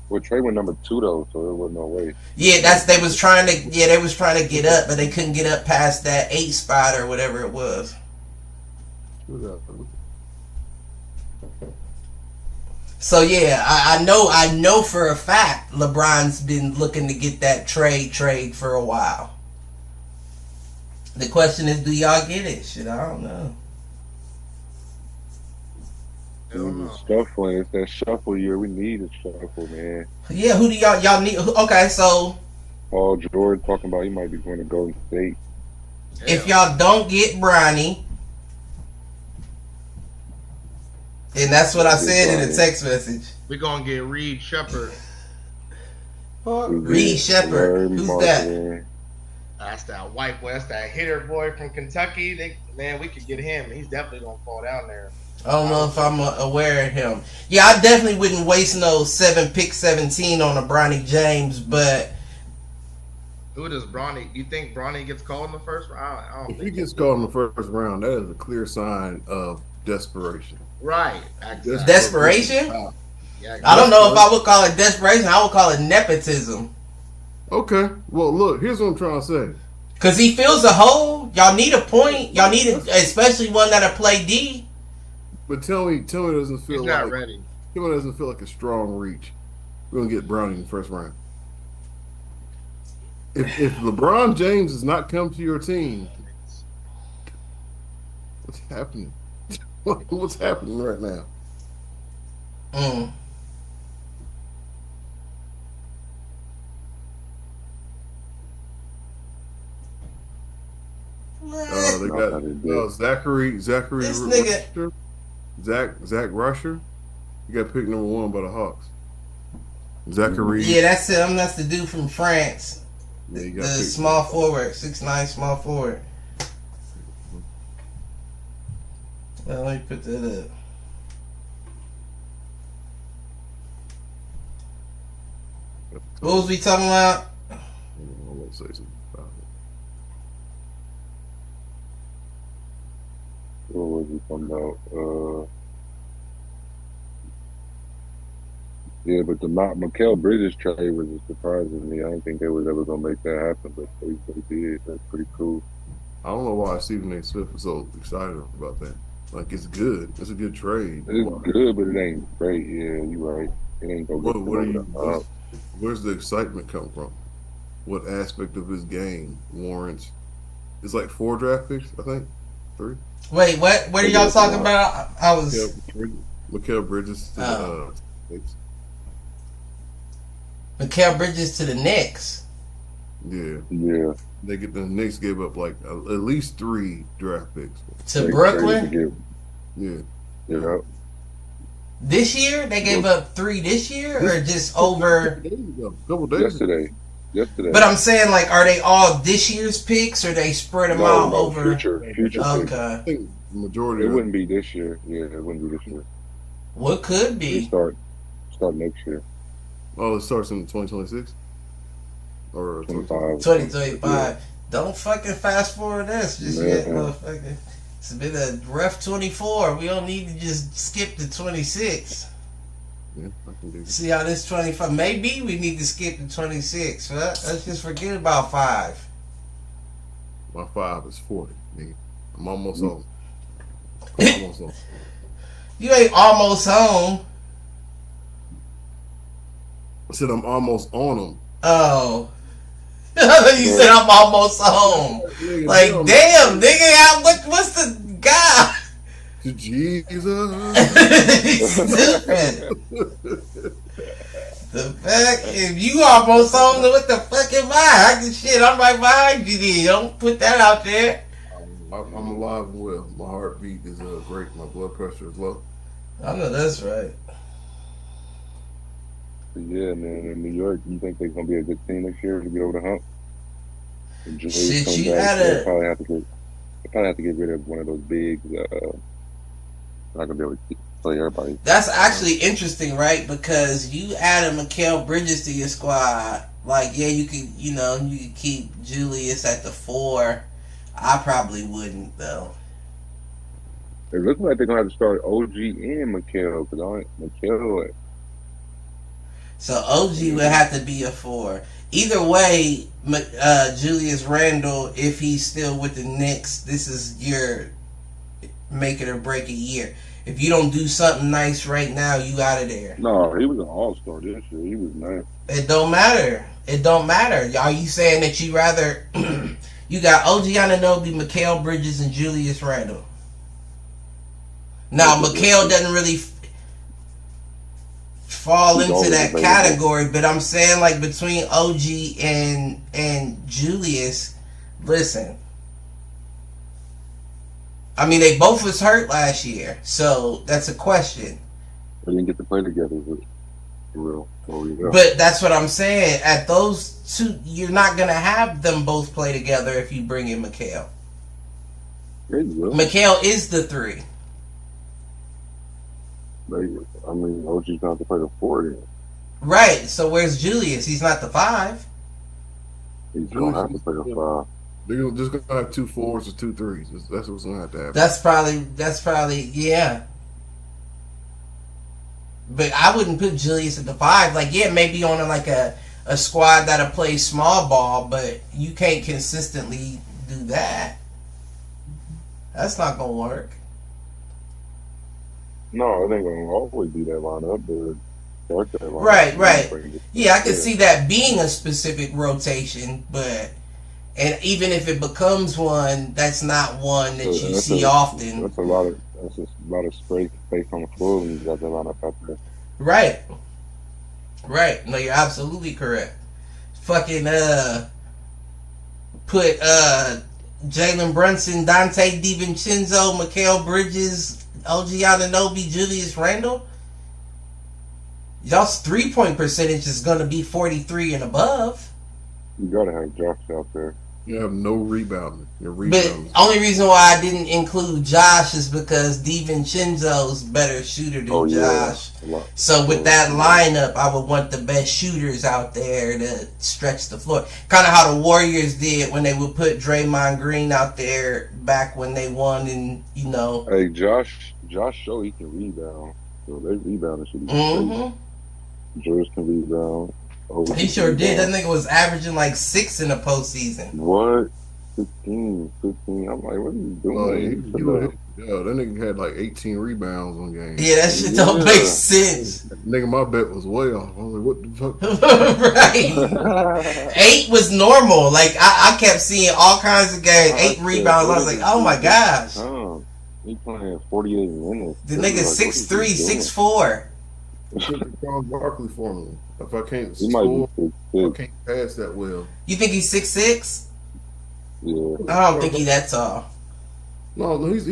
Well, Trey went number 2 though, so there wasn't no way. Yeah, they was trying to get up, but they couldn't get up past that 8 spot or whatever it was. So yeah, I know for a fact LeBron's been looking to get that trade for a while. The question is, do y'all get it? Shit, I don't know. Shuffling. It's that shuffle year. We need a shuffle, man. Yeah, who do y'all need? Okay, so Paul George talking about he might be going to Golden State. if y'all don't get Bronny, and that's what I said in the text message. We're going to get Reed Shepherd. Reed Shepherd, who's that? That's that white boy. That's that hitter boy from Kentucky. We could get him. He's definitely going to fall down there. I don't know if I'm aware of him. Yeah, I definitely wouldn't waste no pick 17 on a Bronny James, but who does Bronny? You think Bronny gets called in the first round? I don't If think he gets called in the first round, that is a clear sign of desperation. right. Exactly. Desperation? Yeah, I don't know if I would call it desperation. I would call it nepotism. Okay. Well, look, here's what I'm trying to say. Because he fills a hole. Y'all need a point. Y'all need especially one that'll play D. But tell me, it doesn't feel He's not ready. Tell me it doesn't feel like a strong reach. We're gonna get Bronny in the first round. If LeBron James does not come to your team, what's happening? What's happening right now? They got Zachary This Rusher. Zach Rusher. You got pick number 1 by the Hawks. Zachary. Yeah, that's him. That's the dude from France. Yeah, The small forward, 6'9" small forward. Well, let me put that up. What was we talking about? I won't say something about it. What was he talking about? Yeah, but the Mikal Bridges trade was surprising me. I didn't think they was ever gonna make that happen, but they did. That's pretty cool. I don't know why Stephen A. Smith was so excited about that. Like, it's good. It's a good trade. It's good, but it ain't great. Yeah, you're right. It ain't gonna Where's the excitement come from? What aspect of his game warrants? It's like 4 draft picks, I think. 3. Wait, what? What are y'all talking about? I was Mikal Bridges to the Knicks. Mikal Bridges to the Knicks. Yeah. The Knicks gave up like at least 3 draft picks. To Brooklyn Yeah. Yeah. this year. They gave up 3 this year, or just over. Couple days ago. Yesterday. But I'm saying, like, are they all this year's picks, or they spread them out over? Future picks. Okay. I think the majority. It of wouldn't be this year. Yeah, it wouldn't be this year. What could They be? start next year. Oh, it starts in 2026 or 25. 2025. Don't fucking fast forward this just yet, Yeah. motherfucker. It's been a rough 24. We don't need to just skip to 26. Yeah, I can do it. See how this 25. Maybe we need to skip to 26. Huh? Let's just forget about 5. My 5 is 40. Nigga. I'm almost home. I'm almost home. You ain't almost home. I said I'm almost on them. Oh. You said I'm almost home. Nigga, Like, damn, nigga, what's the guy? Jesus. Stupid. The fact, if you almost home, then what the fuck am I? I'm right behind you then. Don't put that out there. I'm alive and well. My heartbeat is great. My blood pressure is low. I know that's right. Yeah, man. In New York, you think they're gonna be a good team next year to get over the hump? If Julius Shit, comes you back, gotta- they probably have to get rid of one of those big. Not gonna be able to play everybody. That's actually interesting, right? Because you added Mikal Bridges to your squad. Like, yeah, you could keep Julius at the 4. I probably wouldn't, though. It looks like they're gonna have to start OG and Mikal because Mikal. So OG would have to be a 4. Either way, Julius Randle, if he's still with the Knicks, this is your make it or break a year. If you don't do something nice right now, you out of there. No, he was an all-star this year. He was nice. It don't matter. It don't matter. Are you saying that you rather you got OG Anunoby, Mikal Bridges, and Julius Randle? Now, Mikal doesn't really fall He's into always that available. category, but I'm saying, like, between OG and Julius, listen. I mean, they both was hurt last year, so that's a question. They didn't get to play together. For real. There you go. But that's what I'm saying. At those two, you're not going to have them both play together if you bring in Mikal. There you go. Mikal is the 3. I mean, OG's gonna have to play the 4 then. Right, so where's Julius? He's not the 5. He's gonna have to play the 5. They're just gonna have 2 4s or 2 3s. That's what's gonna have to happen. That's probably, yeah. But I wouldn't put Julius at the 5. Like, yeah, maybe on a squad that'll play small ball, but you can't consistently do that. That's not gonna work. No, it ain't gonna always be that lineup, but start that lineup. Right. Yeah, I can see that being a specific rotation, and even if it becomes one, that's not one that you see often. That's a lot of space on the floor when you got that lineup out there. Right. No, you're absolutely correct. Fucking put Jalen Brunson, Dante DiVincenzo, Mikal Bridges, OG Anunoby, Julius Randle. Y'all's 3-point percentage is gonna be 43 and above. You gotta have Josh out there. You have no rebounding. Your But rebounding. only reason why I didn't include Josh is because DiVincenzo's better shooter than Josh. So with that lineup, I would want the best shooters out there to stretch the floor. Kind of how the Warriors did when they would put Draymond Green out there back when they won, and Hey, Josh showed he can rebound. So they rebounding should be Mm-hmm. George can rebound. He sure did. That nigga was averaging like 6 in the postseason. What? 15. I'm like, what are you doing? That nigga had like 18 rebounds on game. Yeah, that shit don't make sense. Nigga, my bet was way off. I was like, what the fuck? Right. 8 was normal. Like, I kept seeing all kinds of games. 8 rebounds. I was like, oh my gosh. He playing 48 minutes. The nigga 6'3", 6'4". took the Charles Barkley formula. If I can't He might be score, 6'6". I can't pass that well. You think he's 6'6"? Yeah. I don't think he's that tall. No, he's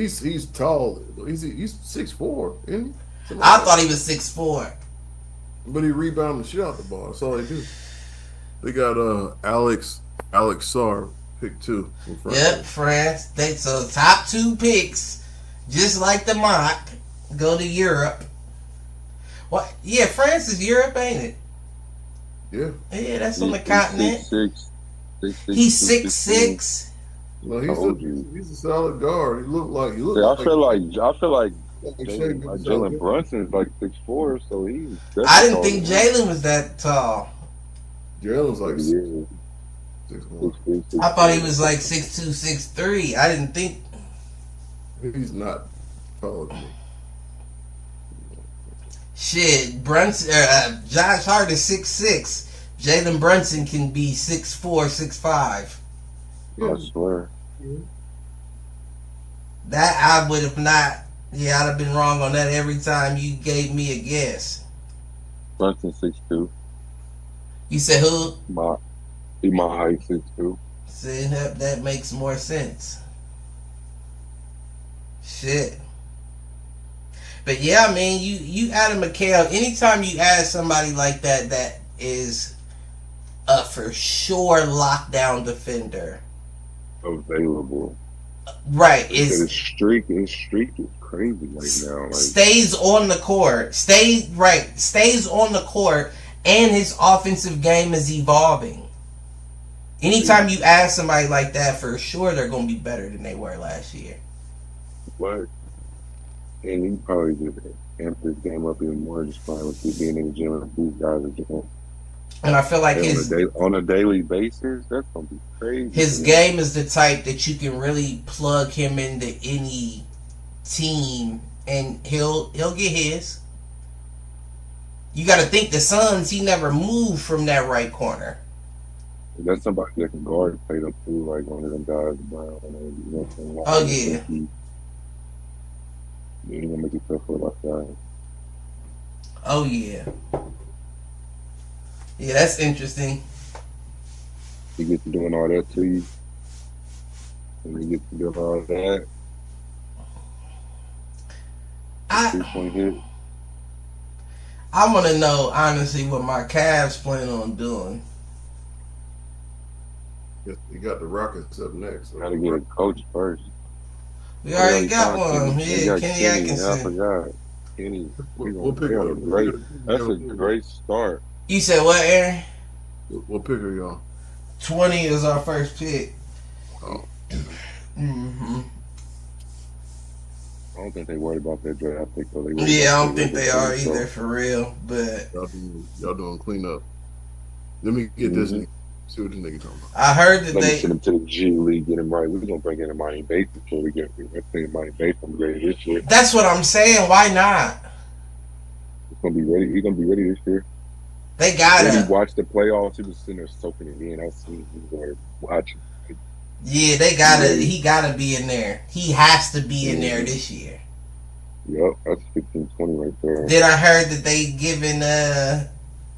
tall. He's 6'4", isn't he? Something I like thought he was 6'4". that. But he rebounded the shit out the ball. That's all they do. They got Alex Sarr, pick 2 from France. Yep, France. So top 2 picks, just like the mock, go to Europe. What? Yeah, France is Europe, ain't it? Yeah. Yeah, that's on the continent. 6'6". He's 6'6". No, told you. he's a solid guard. He looked Yeah, I feel like Shea Jalen Brunson's like 6'4", so he's. I didn't think Jalen was that tall. Jalen's like Yeah. 6'1". I thought he was like 6'2", 6'3". I didn't think. He's not taller than me. Shit, Brunson. Josh Hart is 6'6". Jalen Brunson can be 6'4", 6'5". I swear. That I would have not. Yeah, I'd have been wrong on that every time you gave me a guess. Brunson 6'2". You said who? He my height 6'2". See, that makes more sense. Shit. But yeah, I mean, you Adam McHale. Anytime you add somebody like that is a for sure lockdown defender. Available. Right. His streak is crazy right now. Like, stays on the court. Stays on the court, and his offensive game is evolving. Anytime you ask somebody like that, for sure they're going to be better than they were last year. what? And he probably just amped his game up even more, just playing with being in the gym and these guys are doing. And I feel like On a daily basis, that's gonna be crazy. his game is the type that you can really plug him into any team, and he'll get his. You got to think the Suns. He never moved from that right corner. That's somebody that can guard played up too, like one of them guys. Brown, you know what I'm saying? Oh yeah. Yeah, he gonna make it tough for like that. Oh yeah. Yeah, that's interesting. He gets to doing all that to you, and he gets to do all that. 3-point hit. I want to know honestly what my Cavs plan on doing. You got the Rockets up next. So. Got to get a coach first. We already got one. They Yeah, got Kenny I Atkinson. forgot. Kenny. We'll pick That's a great start. You said what, Aaron? What pick are y'all? 20 is our first pick. Oh. Mm-hmm. I don't think they worried about that draft pick though. Yeah, I don't think they are either, for real. But y'all doing cleanup. Let me get this nigga. See what this nigga talking about. I heard that Let me they. send him to the G League, get him right. We're gonna bring in Imani Bates before we get. I think Imani Bates gonna be ready this year. That's what I'm saying. Why not? He's gonna be ready. He's gonna be ready this year. They When gotta. he watched the playoffs, he was sitting there soaking it in. I seen he was there watching. Yeah, they gotta. He gotta be in there. He has to be in there this year. Yep, that's 15-20 right there. Then I heard that they given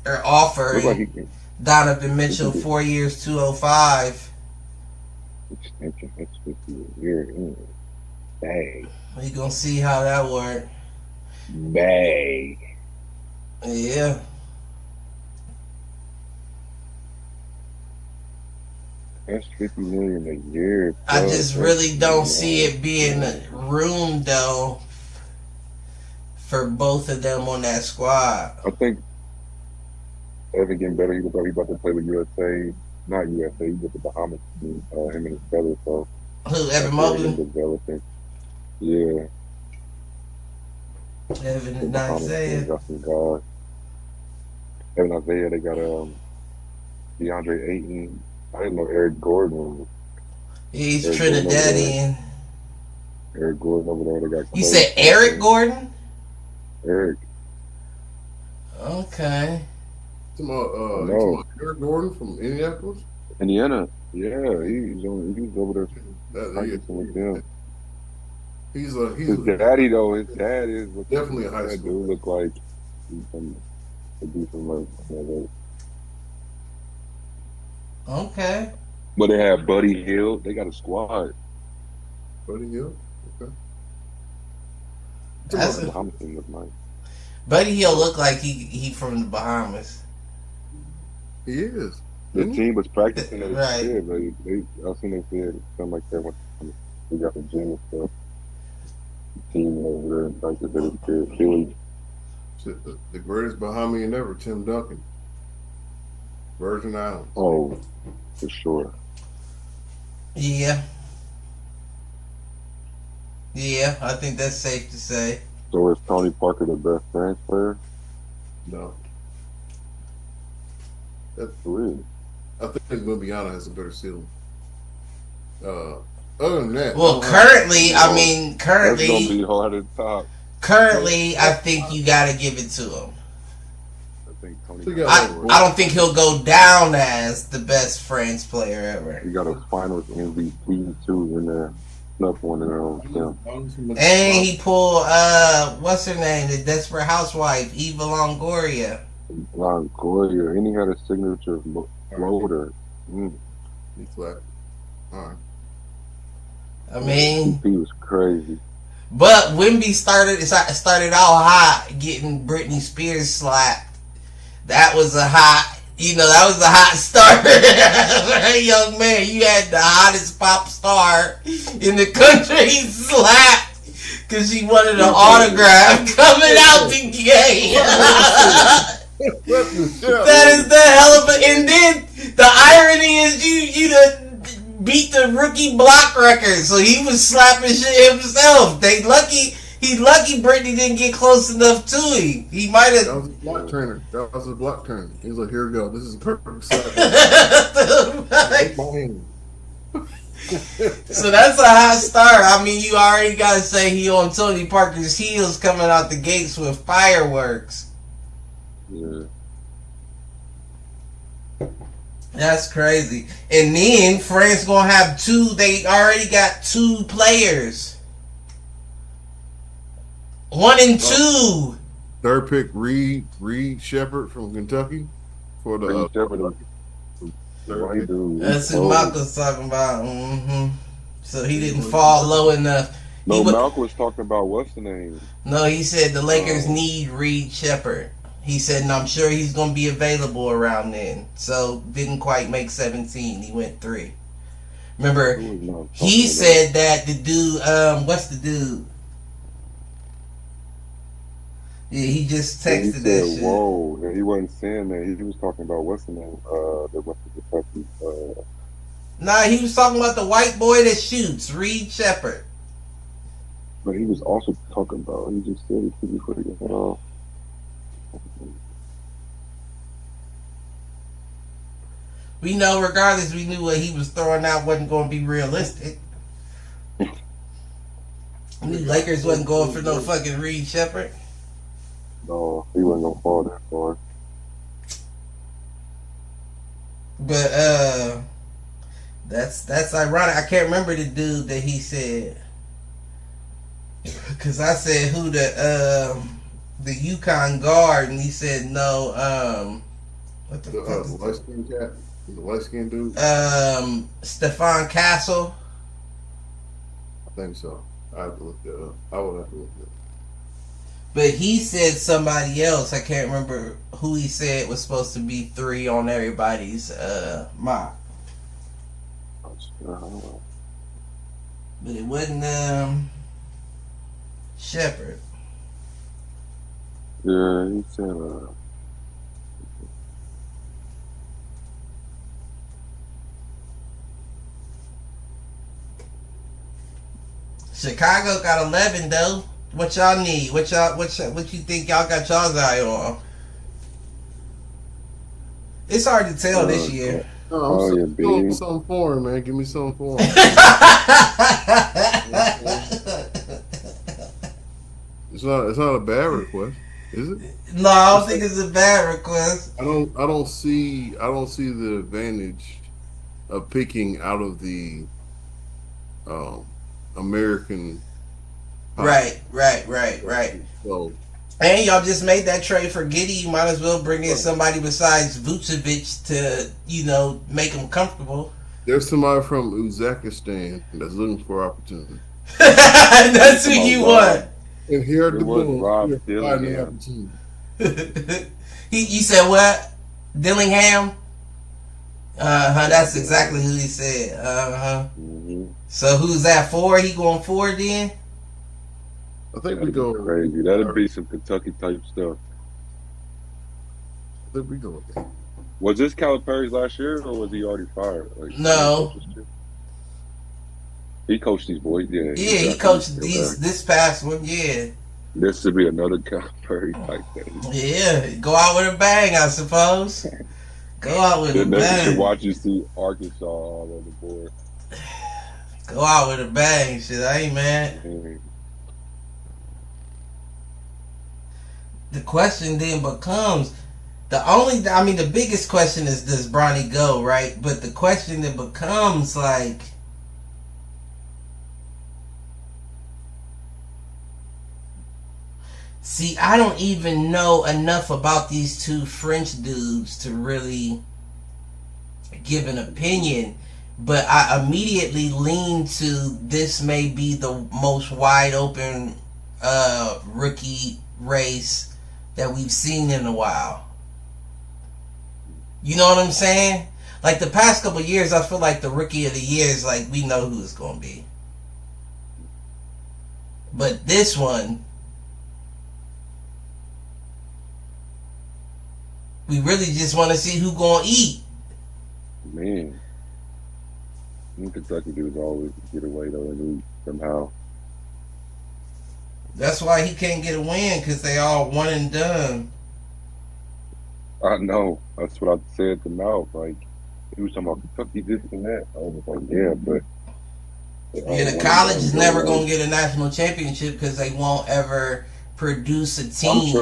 or offering Looks like he can Donovan Mitchell 4 years, 205. extension. That's 50 a year. Bang. We gonna see how that work. Bang. Yeah. That's $50 million a year. I plus. just really don't see it being room though for both of them on that squad. I think Evan getting better. He's about to play with USA. Not USA. He's with the Bahamas team. Him and his brother. So Who, Evan Mobley? Mobley? Yeah. Evan and Bahamas team Isaiah. got some guys. Evan Isaiah. They got DeAndre Ayton. I didn't know Eric Gordon. He's Eric Trinidadian. Eric Gordon over there. They got. You said Eric Gordon? Eric. Okay. No. Eric Gordon from Indianapolis. Indiana. Yeah, he's over there practicing with them. He's His daddy though, his dad is what definitely a high that school. dude look like. do some like, Okay. but they have Buddy Hill. They got a squad. Buddy Hill. Okay. That's The a, Bahamas team look nice. Buddy Hill look like he from the Bahamas. He is. The Isn't he? team was practicing at Right. the crib. I seen they said something like that when we got the gym and stuff. The team over there and practice at his crib. Philly. Shit, the greatest Bahamian ever, Tim Duncan. Virgin Islands. Oh, for sure. Yeah. Yeah, I think that's safe to say. So is Tony Parker the best France player? No. Really? I think Wimbiana has a better ceiling. Other than that, Well, I don't currently, have- I mean, That's gonna be currently, hard to top. I think you got to give it to him. I think Tony. So you I, got- I don't think he'll go down as the best France player ever. He got a Finals MVP too in there. Snuff one in there on him. And he pulled, what's her name? The Desperate Housewife, Eva Longoria. Longoria, and he had a signature floater. He's flat. All right. I mean, He was crazy. but Wemby started out hot, getting Britney Spears slapped. That was a hot start. Hey, young man, you had the hottest pop star in the country slapped because she wanted an autograph coming out the game. That is the hell of a. And then the irony is you done beat the rookie block record, so he was slapping shit himself. He's lucky Brittany didn't get close enough to him. He might That have. was his block trainer. That was his block trainer. He was like, "Here we go. This is a perfect slap." So that's a hot start. I mean, you already gotta say he on Tony Parker's heels coming out the gates with fireworks. Yeah. That's crazy. And then France gonna have two. They already got two players. 1 and 2. Third pick, Reed Shepard from Kentucky for the. Pretty Shepard, white dude. That's what Malcolm's talking about. So he didn't fall low enough. No, He wa- Malcolm was talking about what's the name? No, he said the Lakers need Reed Shepard. He said, and I'm sure he's going to be available around then. So didn't quite make 17. He went 3. Remember, Who was Malcolm he talking said that the dude, what's the dude? Yeah, he just about? He texted that shit. Whoa. Yeah, he wasn't saying that. He was talking about what's the name? That went to Kentucky. Nah, he was talking about the white boy that shoots, Reed Shepard. But he was also talking about, he just said it before he got off. We know, regardless, we knew what he was throwing out wasn't going to be realistic. We knew Lakers wasn't going for no fucking Reed Shepard. No, he wasn't gonna fall that far. But that's ironic. I can't remember the dude that he said, because I said who the UConn guard, and he said no. What the fuck? The light skinned cat, the light skinned dude. Stephon Castle. I think so. I have to look that up. I would have to look that up. But he said somebody else. I can't remember who he said was supposed to be 3 on everybody's mock. But it wasn't Shepard. Yeah, he said. Chicago got 11 though. What y'all need? What you think y'all got y'all's eye on? It's hard to tell this year. No, yeah, give me big. something for him, man. Give me something for him. It's not a bad request, is it? No, I don't think it's a bad request. I don't see the advantage of picking out of the American pop. Right. So And y'all just made that trade for Giddy. You might as well bring in somebody besides Vucevic to, make them comfortable. There's somebody from Uzbekistan that's looking for opportunity. That's who you want. And here at It the was Bulls, Rob we're finding the Dillingham. opportunity. You said what? Dillingham? That's exactly who he said. Mm-hmm. So who's that for? He going 4 then? I think we That'd go be crazy. That'd be some Kentucky type stuff. I think we go. Was this Calipari's last year, or was he already fired? Like, No. He coached these boys. Yeah, Yeah, he coached this past one. Yeah. This should be another Calipari type thing. Yeah, go out with a bang, I suppose. Go out with a Then they should bang. watch you see Arkansas all over the board. Go out with a bang. Shit, I ain't mad. And The question then becomes the biggest question is, does Bronny go, right? But the question that becomes like, see, I don't even know enough about these two French dudes to really give an opinion, but I immediately lean to this may be the most wide open rookie race that we've seen in a while. You know what I'm saying? Like the past couple of years, I feel like the rookie of the year is like, we know who it's going to be. But this one, we really just want to see who going to eat. man, Kentucky dudes always get away though, and somehow. That's why he can't get a win, because they all one and done. I know. That's what I said to Mouth. Like, he was talking about Kentucky this and that. I was like, yeah, but. Yeah, the college is never going to get a national championship because they won't ever produce a team.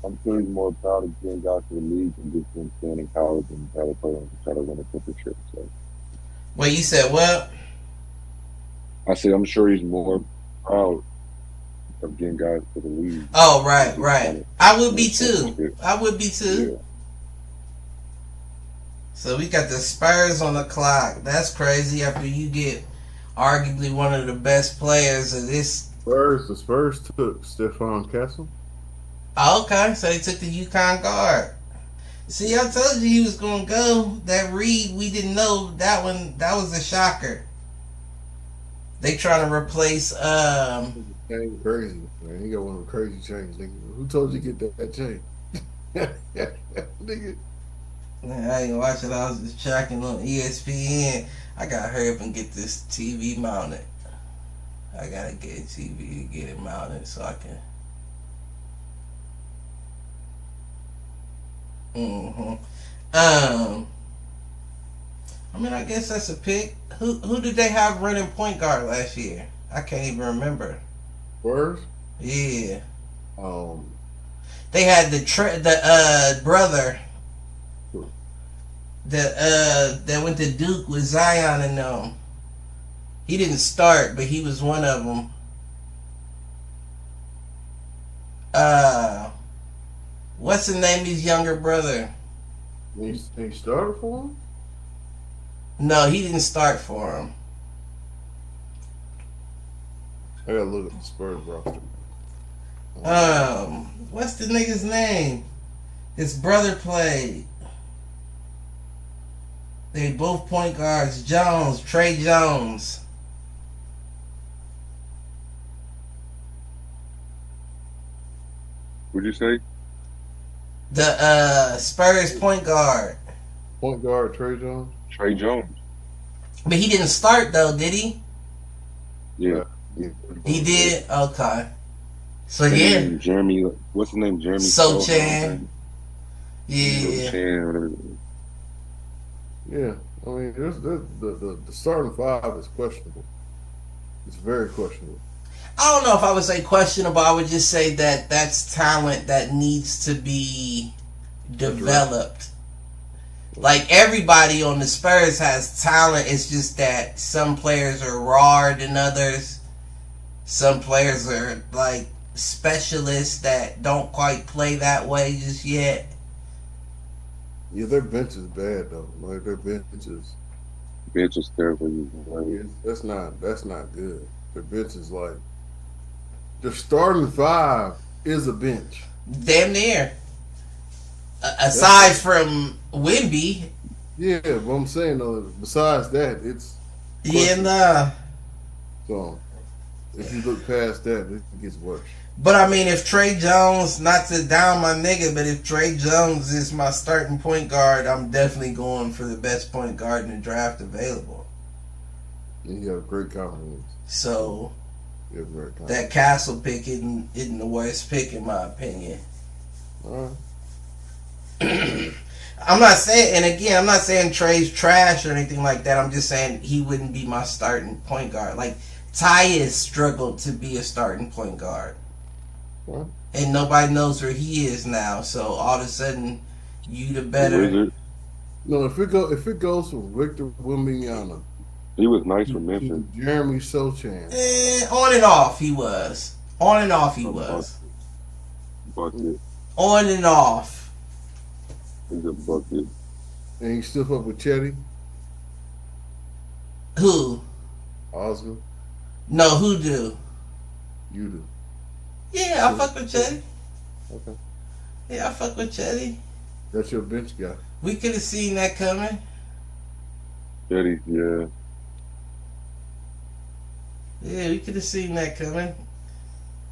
I'm sure he's more proud of getting guys to the league than just him staying in college and try to play and try to win a championship. So. Wait, you said what? I said, I'm sure he's more proud of getting guys to the league. Oh, right. I would be too. Yeah. So we got the Spurs on the clock. That's crazy after you get arguably one of the best players of this. The Spurs took Stephon Castle. Oh, okay, so they took the UConn guard. See, I told you he was going to go. That Reed, we didn't know that one. That was a shocker. They trying to replace. Crazy, man. He got one of the crazy chains. Nigga. Who told you to get that chain? Nigga. Man, I ain't watching. I was just tracking on ESPN. I gotta hurry up and get this TV mounted. I gotta get a TV to get it mounted so I can. I guess that's a pick. Who did they have running point guard last year? I can't even remember. Spurs? Yeah. They had the brother that went to Duke with Zion and them. He didn't start, but he was one of them. What's the name of his younger brother? He started for him? No, he didn't start for him. I gotta look at the Spurs roster. What's the nigga's name? His brother played. They both point guards. Trey Jones. What'd you say? The Spurs point guard. Point guard Trey Jones? Trey Jones. But he didn't start though, did he? Yeah. He did? Okay. So And yeah. Jeremy, what's his name? Jeremy Sochan. Yeah. Sochan, whatever. Yeah. I mean, the starting five is questionable. It's very questionable. I don't know if I would say questionable. I would just say that that's talent that needs to be developed. Like everybody on the Spurs has talent. It's just that some players are rawer than others. Some players are like specialists that don't quite play that way just yet. Yeah, their bench is bad though. Like their bench is. Bench is terrible. That's not good. Their bench is like their starting five is a bench. Damn near. Aside from Wemby. Yeah, but I'm saying though, besides that, it's Yeah, nah. so if you look past that, it gets worse. But I mean, if Trey Jones, not to down my nigga, but if Trey Jones is my starting point guard, I'm definitely going for the best point guard in the draft available. And you have great confidence. So You have great confidence. that Castle pick isn't the worst pick in my opinion. All I'm not saying, and again, I'm not saying Trey's trash or anything like that. I'm just saying he wouldn't be my starting point guard. Like Tyus struggled to be a starting point guard. right. And nobody knows where he is now. So all of a sudden, you the better. Wizard. No, if it goes from Victor Wembanyama He was nice to for Memphis. Jeremy Sochan, On and off, he was. On and off, he was. Bucket. On and off. He's a bucket. and you still fuck with Chetty Who? Oscar, No, who do? you do. Yeah, I fuck with Chetty. Okay, Yeah, I fuck with Chetty. that's your bench guy. We could have seen that coming. Eddie, yeah. Yeah, we could have seen that coming.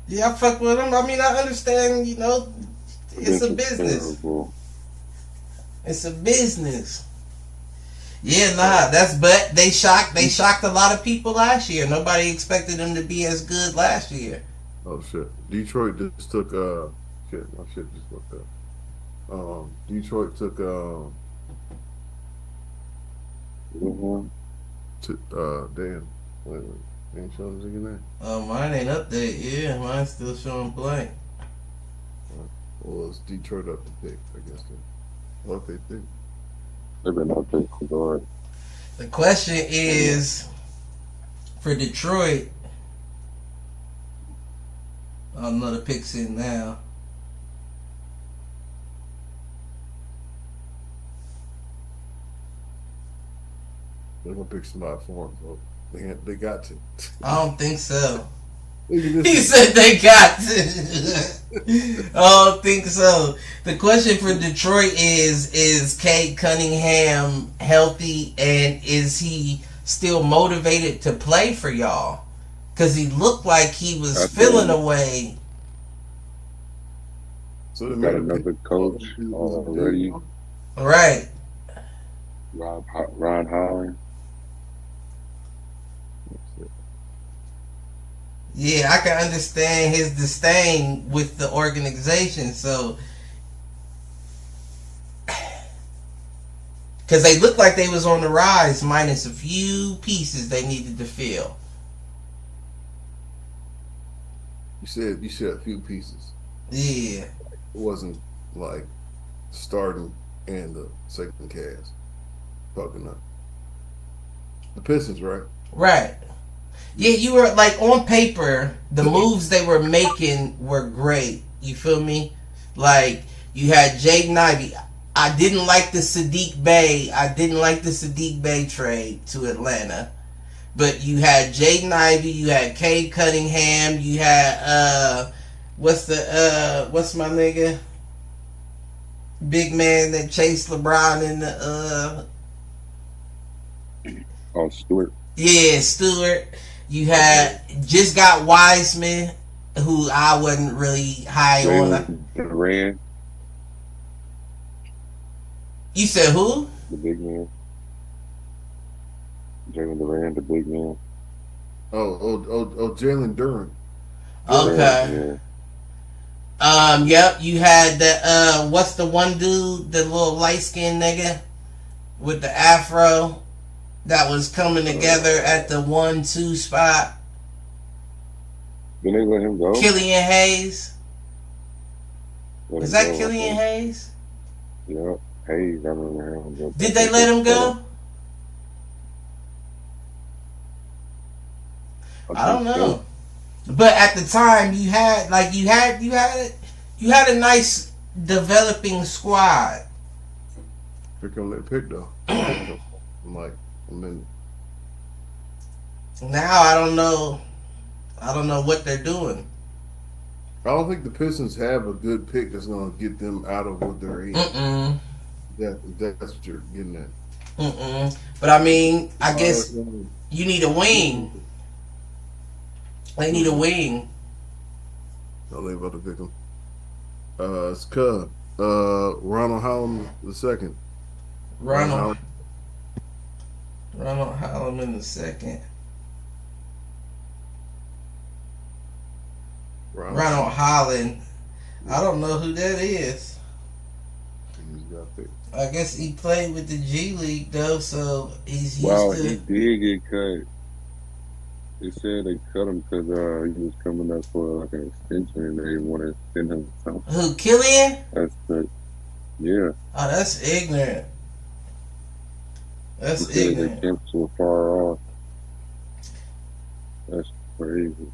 Yeah, I fuck with him. I mean, I understand, you know, it's a Bench is business. terrible. It's a business. Yeah, nah, but they shocked a lot of people last year. Nobody expected them to be as good last year. Oh shit, Detroit just took shit. My shit just looked up. Detroit took Mhm. damn. Wait. Ain't showing the nigga name. Mine ain't update. Yeah, mine's still showing blank. Well, it's Detroit up to pick, I guess. What they think? They've been out there for guard. The question is for Detroit. Another pick's in now. They're gonna pick somebody for them, so they got to. I don't think so. Look at He this. said they got to. I don't think so. The question for Detroit is Cade Cunningham healthy, and is he still motivated to play for y'all? Because he looked like he was feeling away. So Got another coach already. Right. Ron Howard. Yeah, I can understand his disdain with the organization. So, because they looked like they was on the rise, minus a few pieces they needed to fill. You said a few pieces. Yeah. It wasn't like starting and the second cast. Fucking up. The Pistons, right? Right. Yeah, you were like on paper, the moves they were making were great. You feel me? Like you had Jaden Ivey. I didn't like the Sadiq Bey trade to Atlanta. But you had Jaden Ivey, you had Cade Cunningham, you had what's my nigga? Big man that chased LeBron in the Stewart. Yeah, Stewart. You had just got Wiseman, who I wasn't really high on. Durant. You said who? The big man. Jalen Durant, the big man. Oh, Jalen Duran. Okay. Yeah. Yep. You had the what's the one dude, the little light skinned nigga with the afro that was coming together at the 1-2 spot. Didn't they let him go? Killian Hayes. Let Is him that go, Killian I Hayes? think. Yeah. Hayes, I remember him. Did they let him go? I don't know. But at the time, you had a nice developing squad. Here come that pick though. I'm like, Now I don't know what they're doing. I don't think the Pistons have a good pick that's going to get them out of what they're in. That's what you're getting at. But I mean, I guess you need a wing. They need a wing. Oh, they about to pick him. It's Cub. Ronald Holland the second. Ronald Holland in the second. Ronald Holland. I don't know who that is. I guess he played with the G League though, so he's used to. He did get cut. They said they cut him because he was coming up for like an extension and they wanted to send him something. Who, Killian? That's the, yeah. Oh, that's ignorant. That's ignorant. They came so far off. That's crazy.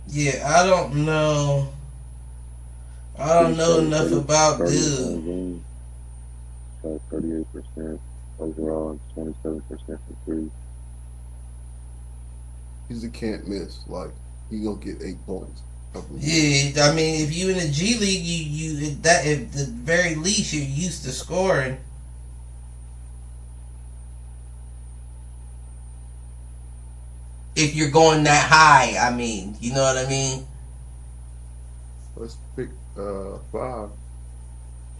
Yeah, I don't know. I don't know enough about dude. 38% overall, 27% for three. He's a can't miss. Like, he gonna get 8 points. Yeah, I mean, if you in the G League, you that at the very least you're used to scoring. If you're going that high, I mean, you know what I mean. Let's pick 5.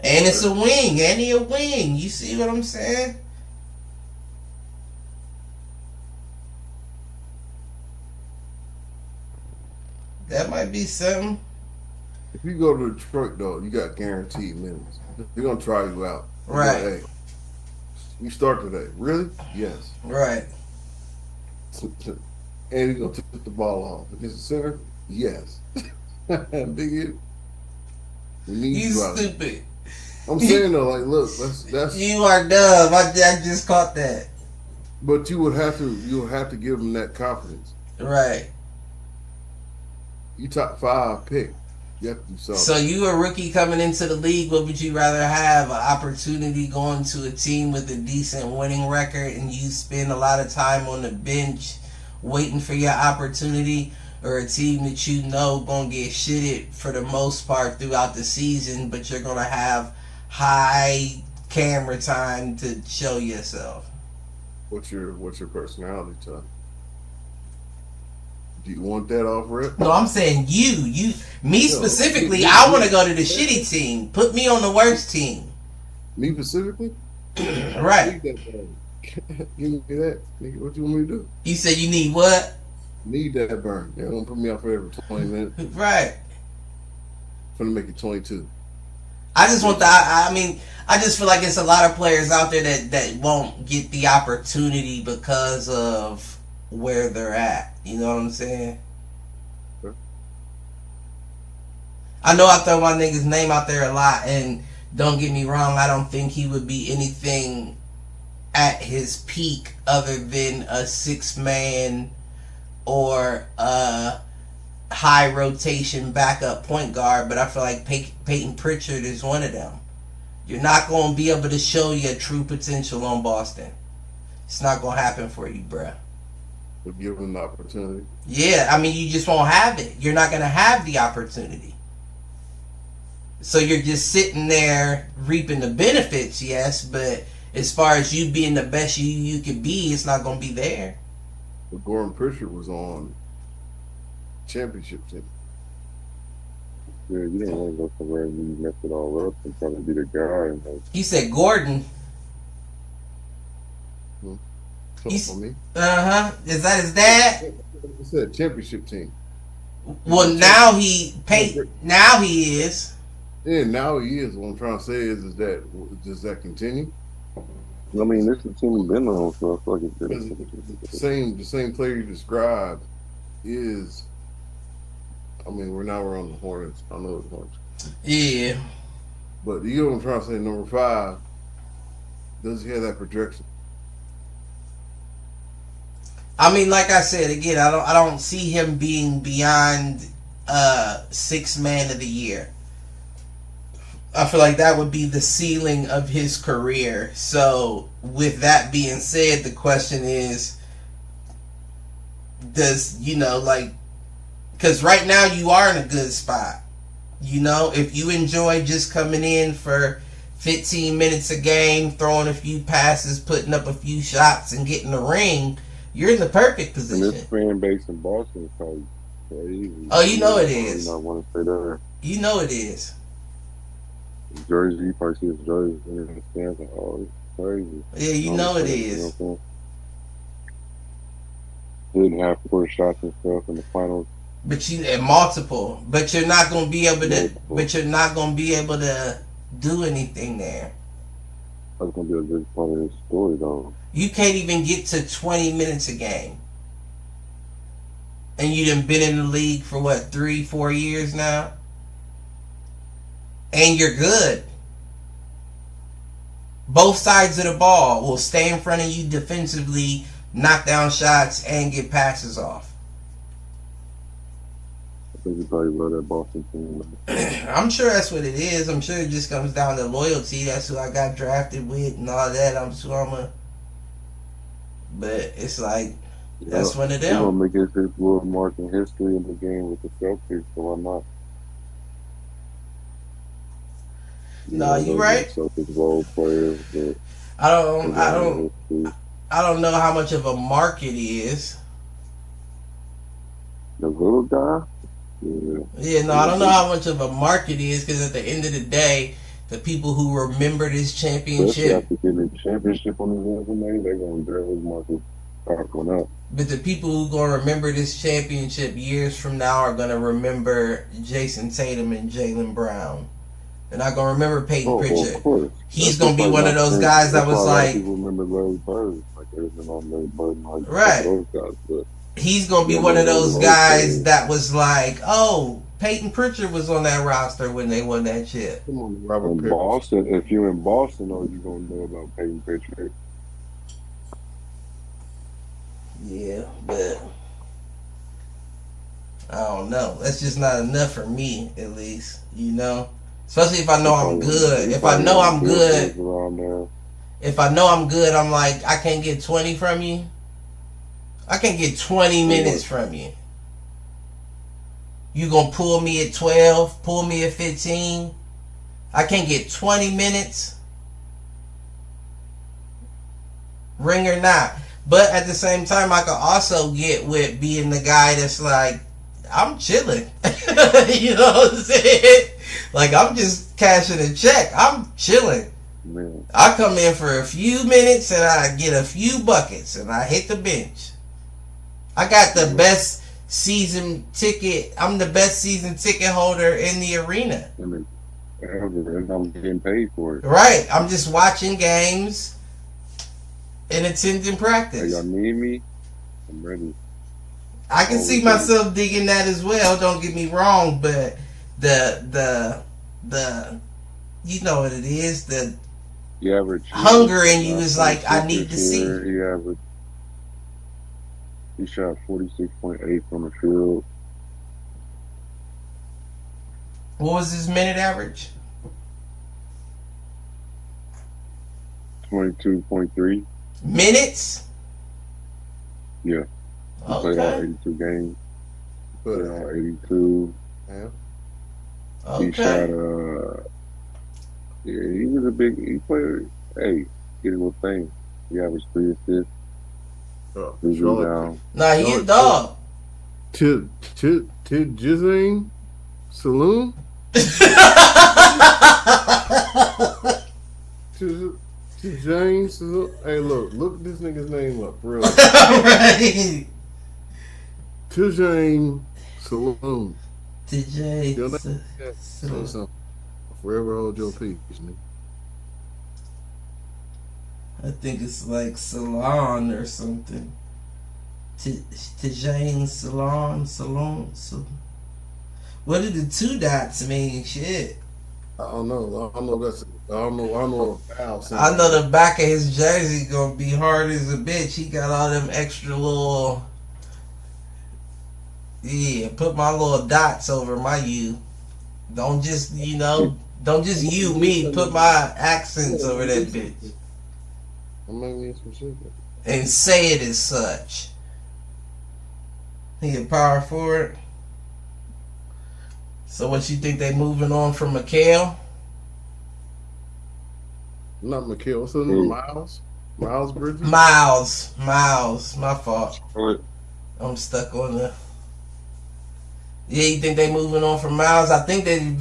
And it's a wing, and he a wing. You see what I'm saying? That might be something. If you go to Detroit, though, you got guaranteed minutes. They're gonna try you out. Right. Hey, you start today. Really? Yes. Right. And he's gonna take the ball off. If he's a center, yes. Big hit. You stupid. I'm saying though, like, look, that's you are dumb. I just caught that. But you'll have to give him that confidence. Right. You top 5 pick. You have to do something. So you a rookie coming into the league, what would you rather have? An opportunity going to a team with a decent winning record and you spend a lot of time on the bench waiting for your opportunity, or a team that you know gonna get shitted for the most part throughout the season, but you're gonna have high camera time to show yourself? What's your personality type? Do you want that off rip? No, I'm saying me specifically. I want to go to the shitty team. Put me on the worst team. Me specifically? Right. Give me that. What you want me to do? You said you need what? Need that burn. They're gonna put me off for every 20 minutes. Right. I'm gonna make it 22. I just want I just feel like it's a lot of players out there that won't get the opportunity because of where they're at. You know what I'm saying? Sure. I know I throw my nigga's name out there a lot, and don't get me wrong, I don't think he would be anything at his peak other than a 6-man or a high rotation backup point guard, but I feel like Peyton Pritchard is one of them. You're not going to be able to show your true potential on Boston. It's not going to happen for you, bruh. To give them the opportunity. Yeah, I mean, you just won't have it. You're not going to have the opportunity. So you're just sitting there reaping the benefits, yes, but as far as you being the best you could be, it's not going to be there. But Gordon Pritchard was on championship team. Yeah, you don't want to go somewhere and you mess it all up and try to be the guy. And He said Gordon. For me. Is that his dad? It said championship team. Well, now he is. Yeah, now he is. What I'm trying to say is that does that continue? I mean, this is the team we've been on, so I feel like it's the same player you described is. I mean, we're on the Hornets. I know the Hornets. Yeah. But you know what I'm trying to say? Number 5, does he have that projection? I mean, like I said again, I don't see him being beyond sixth man of the year. I feel like that would be the ceiling of his career. So, with that being said, the question is, does, because right now you are in a good spot. If you enjoy just coming in for 15 minutes a game, throwing a few passes, putting up a few shots, and getting the ring, you're in the perfect position. And this fan base in Boston is probably crazy. Oh, you know it is. I want to say that. You know it is. Jersey, you probably see his jersey in the stands, like, oh, it's crazy. Yeah, you know it is. Didn't have 4 shots and stuff in the finals. But multiple. But you're not gonna be able to. But you're not gonna be able to do anything there. That's gonna be a big part of his story, though. You can't even get to 20 minutes a game, and you done been in the league for what, 3-4 years now, and you're good. Both sides of the ball will stay in front of you defensively, knock down shots, and get passes off. I think you probably love that Boston team. I'm sure that's what it is. I'm sure it just comes down to loyalty. That's who I got drafted with and all that. But it's like, that's one of them. He's going to make his little mark in history in the game with the Celtics, so why not? No, you right. Celtics role players, but I don't know how much of a mark it is. The little guy? Yeah, I don't know how much of a mark it is, because at the end of the day, the people who remember this championship, after getting a championship on his resume, they're going to drive his market one up. But the people who going to remember this championship years from now are going to remember Jason Tatum and Jaylen Brown. They're not going to remember Peyton Pritchard. Of course. He's going to be one of those guys that was like... People remember Larry Bird. Like, there's been on Larry Bird and like right. Those guys, but he's going to be one of those guys that was like, oh, Peyton Pritchard was on that roster when they won that chip. Come on, Robert in Pritchard. Boston, if you're in Boston, though, you're going to know about Peyton Pritchard. Yeah, but I don't know. That's just not enough for me, at least, Especially if I know I'm good. If I know I'm good, I'm like, I can't get 20 from you. I can't get 20 minutes from you. You gonna pull me at 12, pull me at 15. I can't get 20 minutes. Ring or not. But at the same time, I could also get with being the guy that's like, I'm chilling. You know what I'm saying? Like, I'm just cashing a check. I'm chilling. Man. I come in for a few minutes and I get a few buckets and I hit the bench. I got the best season ticket. I'm the best season ticket holder in the arena. And I'm getting paid for it. Right. I'm just watching games and attending practice. Hey, y'all need me? I'm ready. I can see myself digging that as well. Don't get me wrong, but the you know what it is, the average hunger in you is like, I need to see. He shot 46.8 from the field. What was his minute average? 22.3 minutes. Yeah. He played all 82 games. Played all 82. Yeah. Okay. He shot, he was a big, he played, he did a little thing. He averaged 3 assists. He drew down. Nah, he a dog. Jizzing Saloon? James Saloon? Hey, look this nigga's name up, for real. Right. Tijane Saloon. TJ. Forever hold your peace, nigga. I think it's like salon or something. Tijane Salon. What do the 2 dots mean? Shit. I don't know. I don't know. I don't know what Val said. I know the back of his jersey gonna be hard as a bitch. He got all them extra little. Yeah, put my little dots over my U. Don't just, don't just you me. Put my accents over that bitch. I'm not being specific. And say it as such. He a power forward. So what you think they moving on from McHale? Not McHale. What's his name? Miles? Miles Bridges? Miles. My fault. I'm stuck on the. Yeah, you think they moving on from Miles? I think they've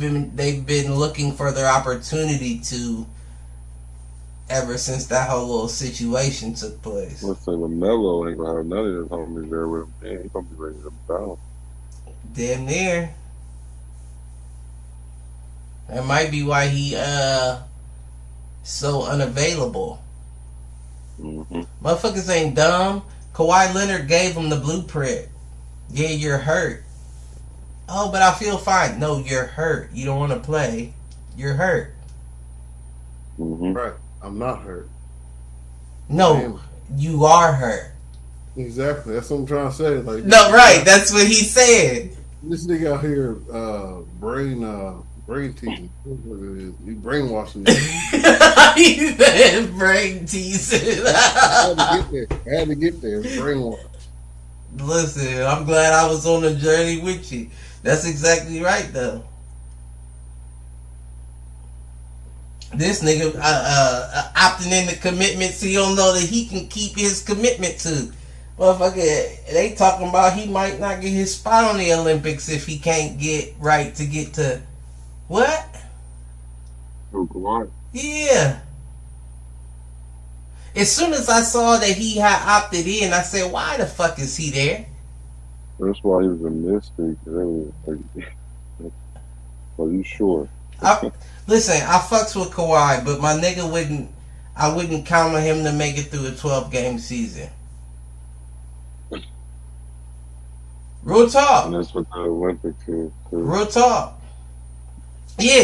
been looking for their opportunity to ever since that whole little situation took place. Let's say LaMelo ain't gonna have none of his homies there with him. Man, he's gonna be ready to bounce. Damn near. That might be why he so unavailable. Mm-hmm. Motherfuckers ain't dumb. Kawhi Leonard gave him the blueprint. Yeah, you're hurt. Oh, but I feel fine. No, you're hurt. You don't want to play. You're hurt. Mm-hmm. Right. I'm not hurt. No, you are hurt. Exactly. That's what I'm trying to say. Like, no, right. That's what he said. This nigga out here, brain teasing. He brainwashing me. He said brain teasing. I had to get there. Brainwash. Listen, I'm glad I was on the journey with you. That's exactly right, though. This nigga opting into commitments he don't know that he can keep his commitment to. Motherfucker, they talking about he might not get his spot on the Olympics if he can't get right to get to... What? Oh, Kawhi. Yeah. As soon as I saw that he had opted in, I said, why the fuck is he there? That's why he was a mystery. Are you sure? Listen, I fucks with Kawhi, but my nigga I wouldn't count on him to make it through a 12-game season. Real talk. And that's what the Olympics is. Real talk. Yeah,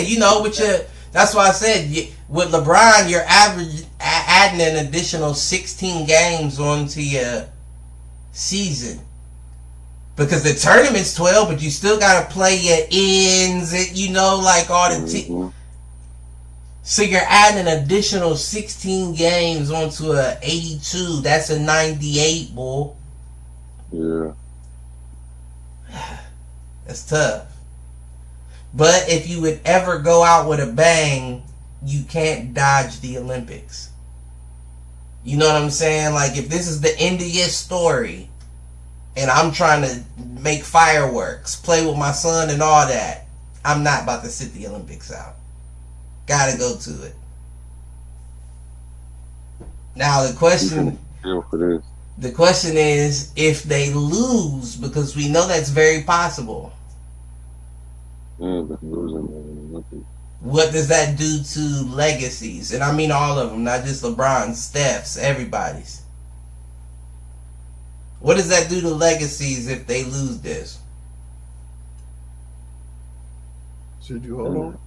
that's why I said with LeBron, you're adding an additional 16 games onto your season. Because the tournament's 12, but you still got to play your ends, like all the teams. So you're adding an additional 16 games onto a 82. That's a 98, boy. Yeah. That's tough. But if you would ever go out with a bang, you can't dodge the Olympics. You know what I'm saying? Like, if this is the end of your story, and I'm trying to make fireworks, play with my son and all that, I'm not about to sit the Olympics out. Gotta go to it. Now the question is if they lose, because we know that's very possible. Yeah, they're losing the Olympics. What does that do to legacies? And I mean all of them, not just LeBron, Steph's, everybody's. What does that do to legacies if they lose this? Should you hold on?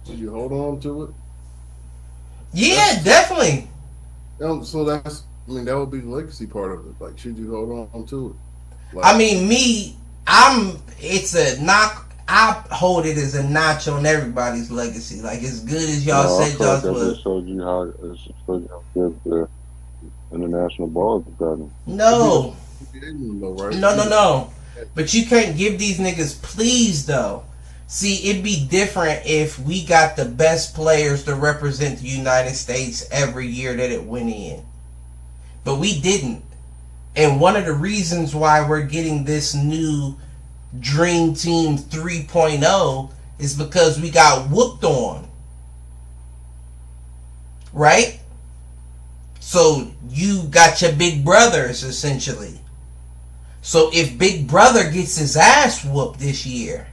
Should you hold on to it? Yeah, definitely. So that would be the legacy part of it. Like, should you hold on to it? Like, I mean, it's a knock. I hold it as a notch on everybody's legacy. Like, as good as y'all said y'all was. It showed you how good the international ball has gotten. No. No. But you can't give these niggas please, though. See, it'd be different if we got the best players to represent the United States every year that it went in. But we didn't. And one of the reasons why we're getting this new Dream Team 3.0 is because we got whooped on. Right? So you got your big brothers, essentially. So if Big Brother gets his ass whooped this year,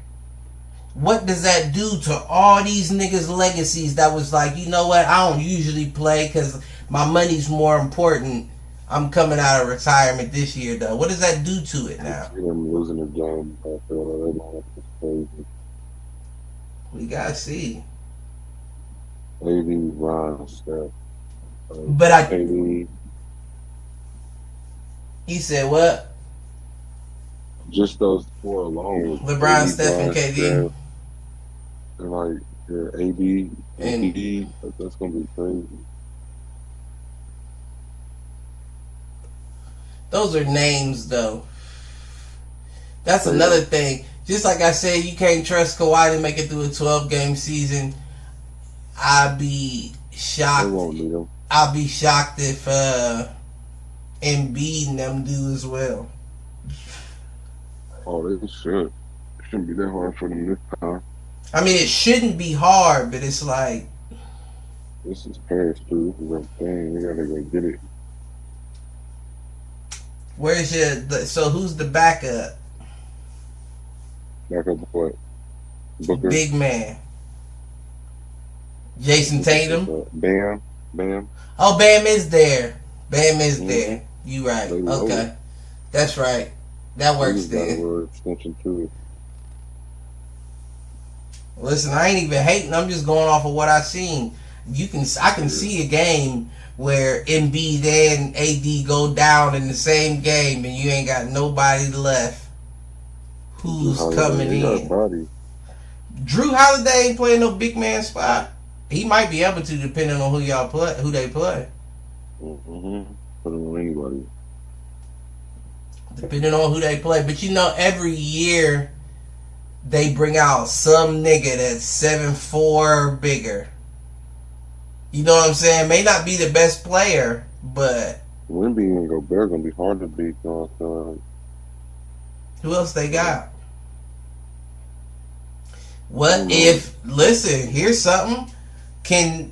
what does that do to all these niggas' legacies that was like, you know what, I don't usually play because my money's more important. I'm coming out of retirement this year, though. What does that do to it now? I'm losing a game. I feel like crazy. We gotta see. AD, Ron, Steph, But KD. he said what? Just those four alone. LeBron, AD, Steph, and Bron, KD. Steph, and like AD, And- KD. That's gonna be crazy. Those are names, though. That's another thing. Just like I said, you can't trust Kawhi to make it through a 12-game season. I'd be They shocked. won't need him. I'll be shocked if Embiid and them do as well. Oh, they should. It shouldn't be that hard for them this time. I mean, it shouldn't be hard, but it's like, This is Paris too. This is their thing. They gotta go get it. where's so who's the backup? Back up what? Booker. Big man. Jason Tatum. Bam. Oh, Bam is there. Bam is Mhm. there. You right. They Okay. loaded. That's right. That They works just got a then. little extension to it. Listen, I ain't even hating. I'm just going off of what I seen. I can see a game where Embiid and AD go down in the same game, and you ain't got nobody left. Who's coming He got a in? body. Drew Holiday ain't playing no big man spot. He might be able to, depending on who they play. Mm-hmm. Put him on anybody. Depending on who they play. But you know, every year they bring out some nigga that's 7'4" or bigger. You know what I'm saying? May not be the best player, but Wemby and Gobert gonna be hard to beat. You know what I'm saying? who else they got? What if, listen, here's something. Can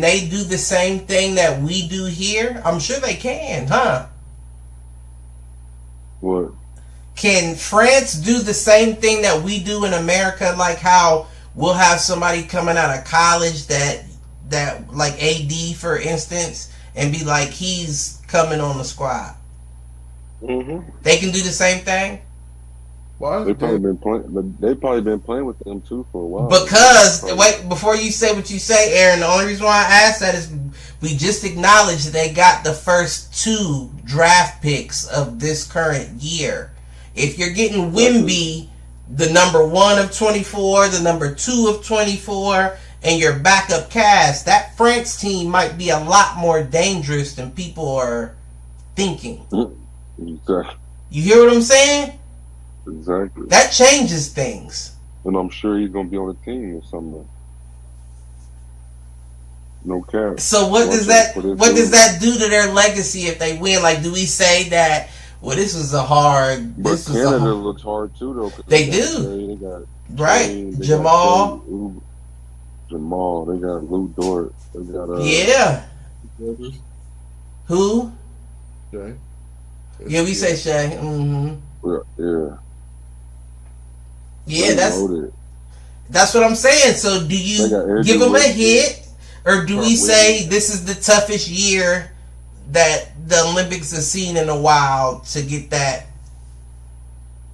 they do the same thing that we do here? I'm sure they can, huh? What? Can France do the same thing that we do in America? Like how we'll have somebody coming out of college that like AD, for instance, and be like, he's coming on the squad. Mm-hmm. They can do the same thing? Why? They probably been playing. They probably been playing with them too for a while. Because, wait, before you say what you say, Aaron, the only reason why I asked that is we just acknowledged they got the first 2 draft picks of this current year. If you're getting Wemby, the number 1 of 24, the number 2 of 24, and your backup cast, that France team might be a lot more dangerous than people are thinking. Exactly. You hear what I'm saying? Exactly. That changes things. And I'm sure he's gonna be on the team or something. No cap. So what does that do to their legacy if they win? Like, do we say that? Well, this was a hard. But This was a Canada hard, looks hard too, though. 'Cause They got do. Trey, they got right? Trey, they Jamal, got Trey, Jamal. They got Lou Dort. They got yeah. Brothers? Who? Okay. Yeah, we say Shay. Mm-hmm. Yeah. Yeah, They that's loaded. what I'm saying. So, do They you got Andrew give them a Wiggins. hit, or do we Wiggins. say this is the toughest year that the Olympics has seen in a while to get that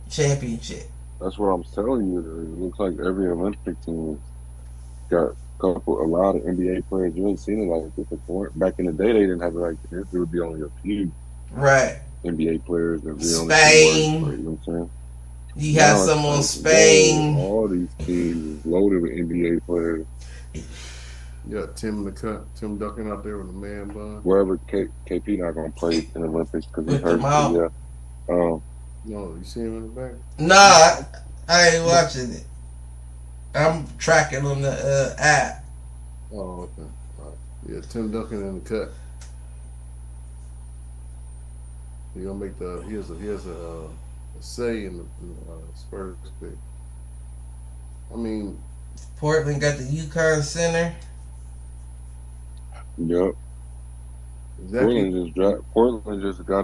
championship? That's what I'm telling you. It looks like every Olympic team got a lot of NBA players. You ain't seen it like this before. Back in the day, they didn't have it like this. There would be only a few Right. NBA players that really only Spain. work, you know what I'm saying? You have Now some it's on like, Spain. whoa, all these teams is loaded with NBA players. You got Tim Duncan out there with a man bun. Wherever KP not gonna play in the Olympics because he With hurt. Jamal. Yeah. No, you see him in the back? Nah, I ain't watching it. I'm tracking on the app. Oh, okay. All right. Yeah, Tim Duncan in the cut. He gonna make he has a say in the Spurs pick. I mean, Portland got the UConn Center. Yep. exactly. Portland just got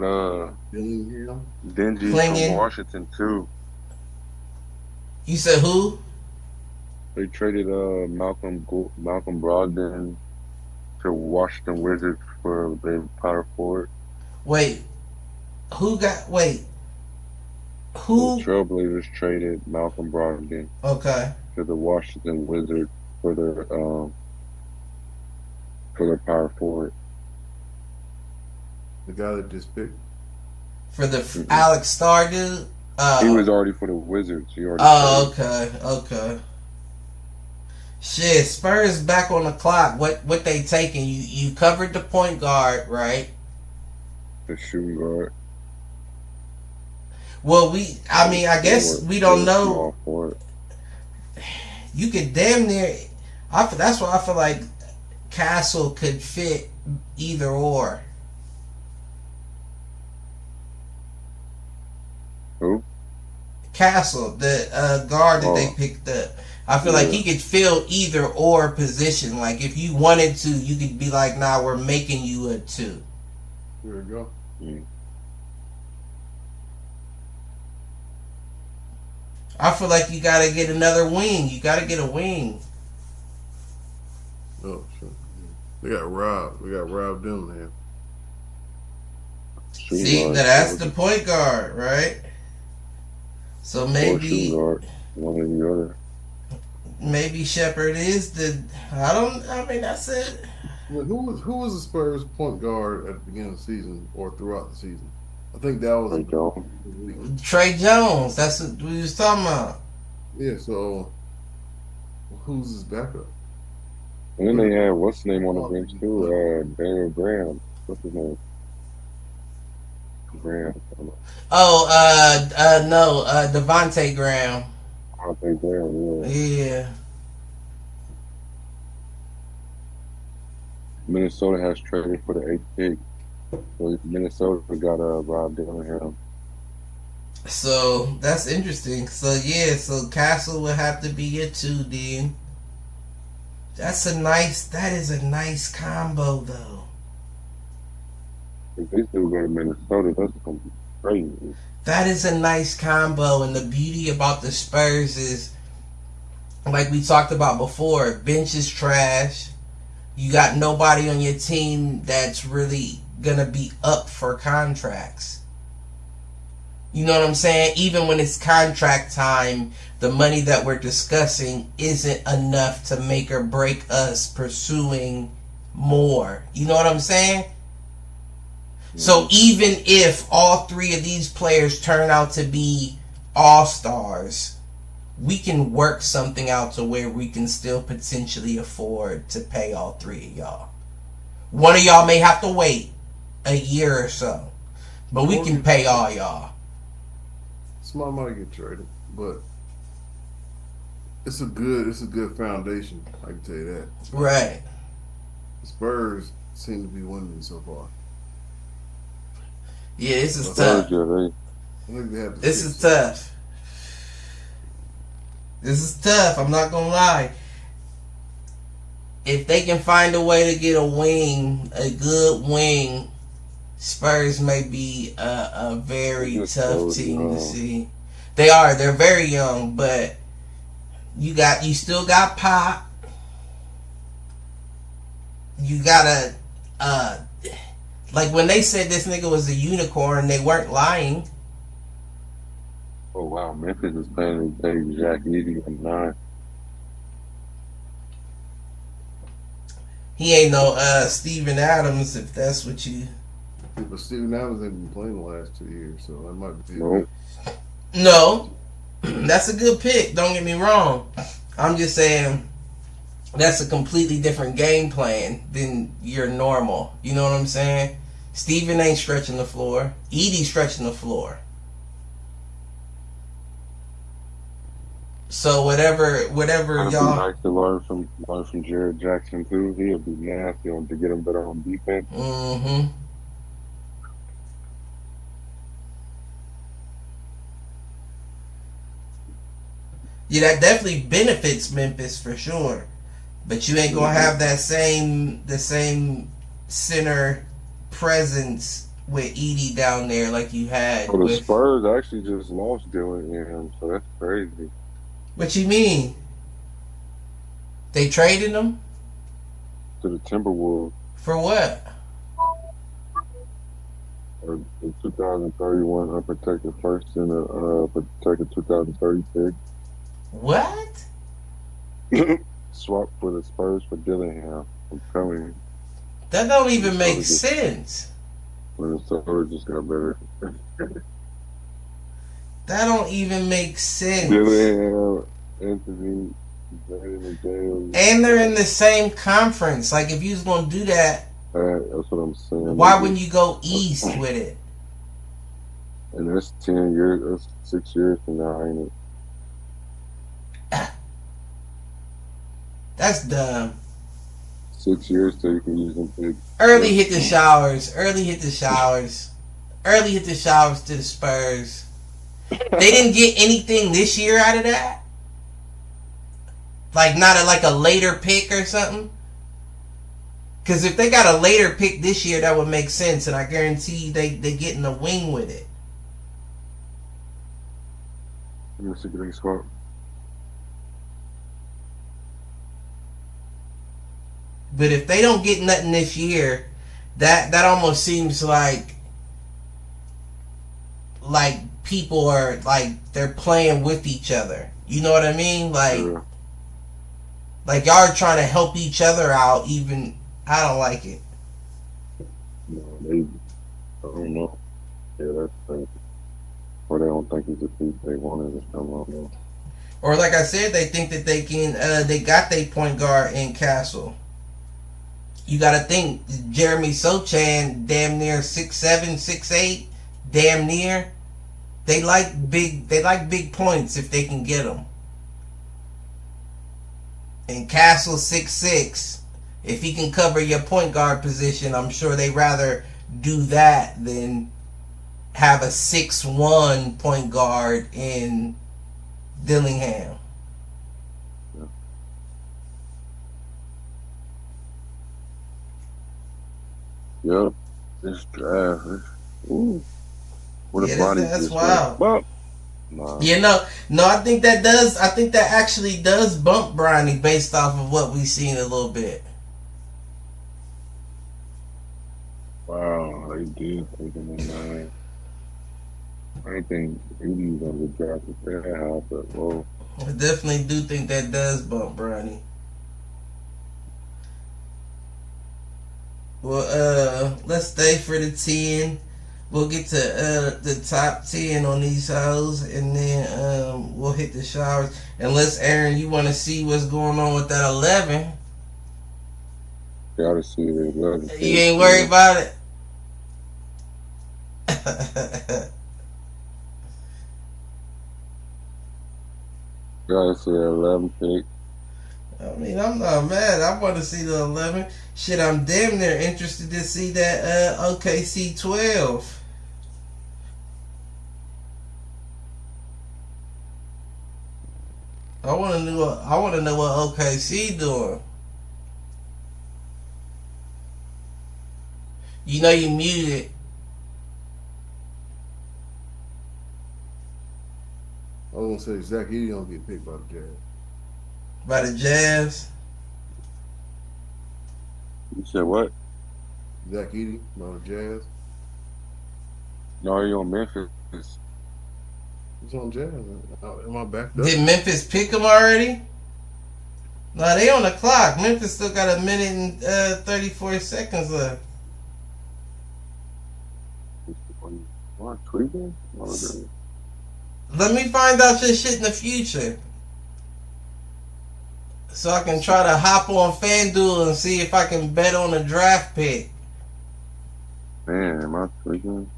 Dillingham. Dingy Plingin. from Washington too. You said who? They traded Malcolm Brogdon to Washington Wizards for the power forward. Wait, who got? Wait, The who? Trailblazers traded Malcolm Brogdon. Okay, to the Washington Wizards for their power forward. The guy that just picked. For the Mhm. Alex Star dude? He was already for the Wizards. He already Oh, played. okay. Shit, Spurs back on the clock. What they taking? You covered the point guard, right? The shooting guard. Well, I guess we don't know. Small forward. You could damn near. That's why I feel like Castle could fit either or. Who? Castle, the guard that they Oh. picked up. I feel like Yeah. he could fill either or position. Like if you wanted to, you could be like, "Nah, we're making you a 2." There we go. Mm. I feel like you gotta get another wing. You gotta get a wing. Oh shit. We got Rob. We got Rob Dimlingham. Shooting See, guard. that's the point guard, right? So Or shooting maybe guard. One or the other. Shepard is the. That's it. Well, who was the Spurs point guard at the beginning of the season or throughout the season? I think that was Like Jones. Trey Jones. That's what we was talking about. Yeah. So who's his backup? And then they had what's his name on the bench too? Daniel Graham. What's his name? Graham. Oh, no, Devontae Graham. I think Graham. Yeah. Yeah. Minnesota has traded for the 8th pick. So Minnesota got Rob Dillingham. So that's interesting. So yeah, so Castle would have to be your 2 then. That is a nice combo though. If they still go to Minnesota, that's gonna be crazy. That is a nice combo, and the beauty about the Spurs is, like we talked about before, bench is trash. You got nobody on your team that's really gonna be up for contracts. You know what I'm saying? Even when it's contract time, the money that we're discussing isn't enough to make or break us pursuing more. You know what I'm saying? So even if all 3 of these players turn out to be all-stars, we can work something out to where we can still potentially afford to pay all 3 of y'all. One of y'all may have to wait a year or so, but we can pay all y'all. Smart might get traded, but it's a good foundation. I can tell you that. Right. The Spurs seem to be winning so far. Yeah, this is Well, tough. I think they have to This fix is it. tough. This is tough. I'm not gonna lie. If they can find a way to get a wing, a good wing, Spurs may be a very Just tough so team young. to see. They are. They're very young, but you still got Pop. You gotta like when they said this nigga was a unicorn, they weren't lying. Oh wow, Memphis is playing today. Jack Easy at 9. He ain't no Steven Adams, if that's what you. Yeah, but Steven Adams ain't been playing the last 2 years, so that might be. Nope. No, that's a good pick. Don't get me wrong. I'm just saying that's a completely different game plan than your normal. You know what I'm saying? Steven ain't stretching the floor. Edie's stretching the floor. So whatever It'd be y'all. nice to learn from Jared Jackson too. He'll be nasty on to get him better on defense. Mm-hmm. Yeah, that definitely benefits Memphis for sure. But you ain't gonna have the same center presence with Edie down there like you had. So the with, Spurs actually just lost Dillingham, so that's crazy. what you mean? They traded him To the Timberwolves for what? or the 2031 unprotected first and a protected 2030 pick. What? Swap for the Spurs for Dillingham. I'm telling you, That don't even make sense. Minnesota just got better. That don't even make sense. Dillingham, Anthony, Jalen, And they're in the same conference. Like, if you was gonna do that, that's what I'm saying. why wouldn't you go east with it? And that's 10 years. That's 6 years from now, ain't it? That's dumb. 6 years till you can use them big. Early hit the showers. Early hit the showers. Early hit the showers to the Spurs. They didn't get anything this year out of that? Like, not like a later pick or something? Because if they got a later pick this year, that would make sense, and I guarantee they get in the wing with it. That's a great swap. But if they don't get nothing this year, that almost seems like people are like they're playing with each other. You know what I mean? Like, Yeah. like y'all are trying to help each other out. Even I don't like it. No, I don't know. Yeah, that's crazy. Or they don't think it's a piece they wanted to come on. Or like I said, they think that they can. They got their point guard in Castle. You got to think Jeremy Sochan, damn near 6'7", 6'8", damn near. They like big points if they can get them. And Castle 6'6", if he can cover your point guard position, I'm sure they rather do that than have a 6'1" point guard in Dillingham. Yep, this draft. Ooh. What Yeah, a body that's just wild. Well, nah. You know, no, I think that actually does bump Bronny based off of what we've seen a little bit. Wow, they did take him in 9. I think 80 was going to get drafted there, how, but whoa. I definitely do think that does bump Bronny. Well, let's stay for the 10. We'll get to the top 10 on these hoes, and then we'll hit the showers. Unless, Aaron, you want to see what's going on with that 11. Gotta see the 11. You ain't worried about it? Gotta see the 11 pick. I mean, I'm not mad. I want to see the 11. Shit, I'm damn near interested to see that OKC 12. I want to know what OKC doing. You know you muted. I was gonna say Zach Edey don't get picked by the Jazz. By the Jazz. You said what? Zach Edey by the Jazz. No, you on Memphis. He's on Jazz. Am I backed up? Did Memphis pick him already? No, they on the clock. Memphis still got 1 minute and 34 seconds left. What, tweaking? Let me find out your shit in the future. So I can try to hop on FanDuel and see if I can bet on a draft pick. Man, am I tweaking?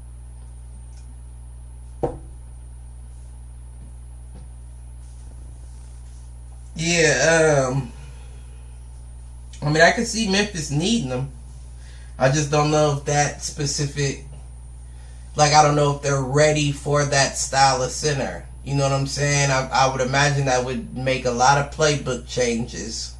Yeah, I mean, I can see Memphis needing them. I just don't know if that specific, like, I don't know if they're ready for that style of center. You know what I'm saying? I would imagine that would make a lot of playbook changes.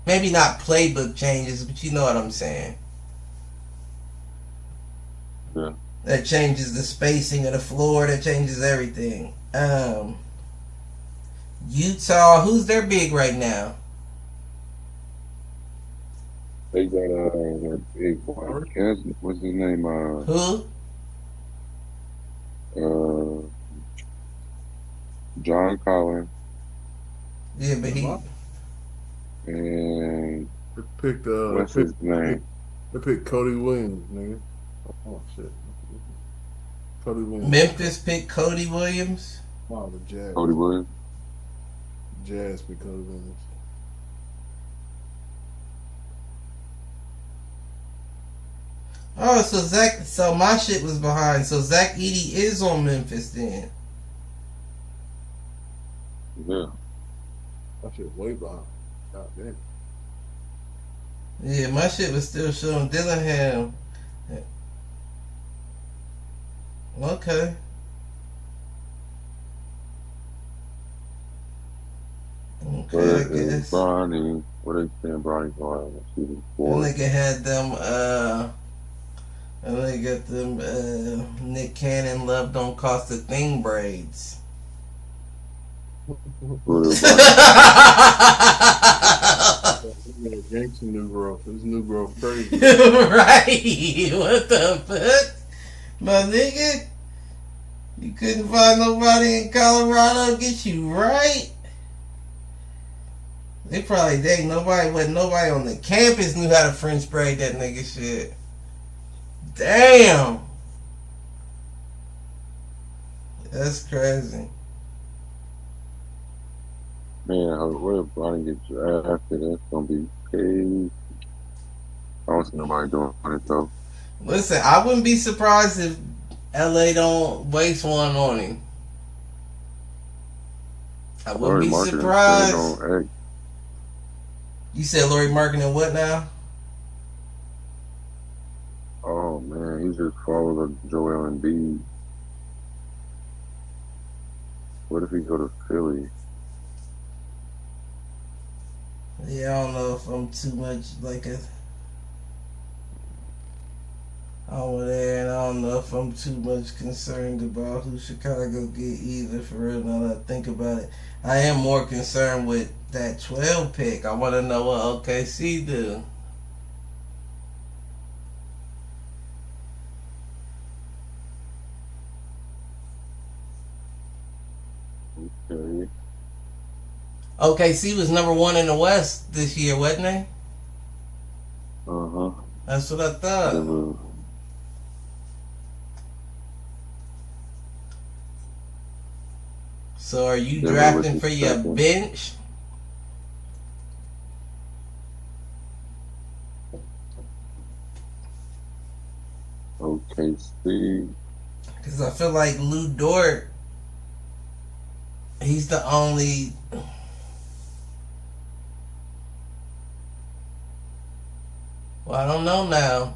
Maybe not playbook changes, but you know what I'm saying. Yeah. That changes the spacing of the floor. That changes everything. Utah, who's their big right now? They got big boy. Cousin, what's his name? Who? John Collins Yeah, but he. and They picked what's his name? They picked Cody Williams, nigga. Oh shit. Cody Williams. Memphis picked Cody Williams. Wow, the Jazz. Cody Williams. Jazz picked Cody Williams. Oh, so my shit was behind. So Zach Edey is on Memphis then. Yeah. That shit way behind. God damn. Yeah, my shit was still showing Dillingham. Okay. Okay, I Where is guess. Bronny? What are they saying Bronny going? Shooting That four. nigga had them, and they got them, Nick Cannon Love Don't Cost a Thing braids. Who is Gangsta new growth. This new growth crazy. Right? What the fuck? My nigga? You couldn't find nobody in Colorado to get you right? Wasn't nobody on the campus knew how to French braid that nigga shit. Damn. That's crazy. Man, what if Bronny gets drafted? That's gonna be crazy. I don't see nobody doing it though. Listen, I wouldn't be surprised if LA don't waste one on him. I wouldn't be surprised. You said Lauri Markkanen and what now? Oh man, he just followed Joel Embiid. What if he go to Philly? Yeah, I don't know if I'm too much like a over there, and I don't know if I'm too much concerned about who Chicago get either. For real, now that I think about it, I am more concerned with that 12 pick. I want to know what OKC do. Okay. OKC was number 1 in the West this year, wasn't they? Uh-huh. That's what I thought. So are you drafting for your bench? OKC. Because I feel like Lou Dort, he's the only... Well, I don't know now.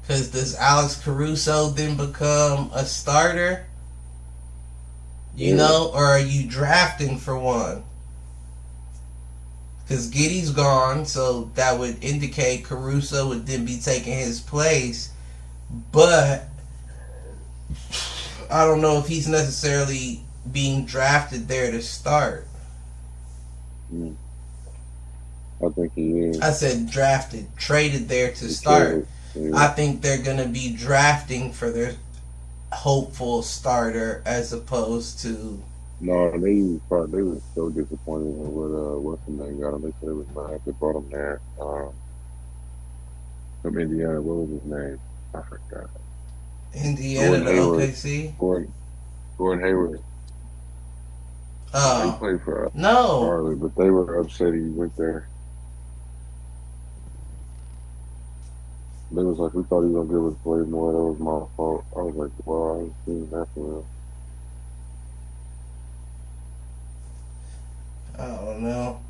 Because does Alex Caruso then become a starter? You know? Or are you drafting for one? Because Giddey's gone, so that would indicate Caruso would then be taking his place. But I don't know if he's necessarily being drafted there to start. I think he is. I said drafted, traded there to start. Yeah. I think they're going to be drafting for their hopeful starter as opposed to... No, they were so disappointed with what's the name got him. They said it was not they brought him there. From Indiana, what was his name? I forgot. Indiana to OKC? Gordon Hayward. He played for Charlotte, but they were upset he went there. They was like, we thought he was gonna give us play more. That was my fault. I was like, well, I ain't seen that for real. I don't know.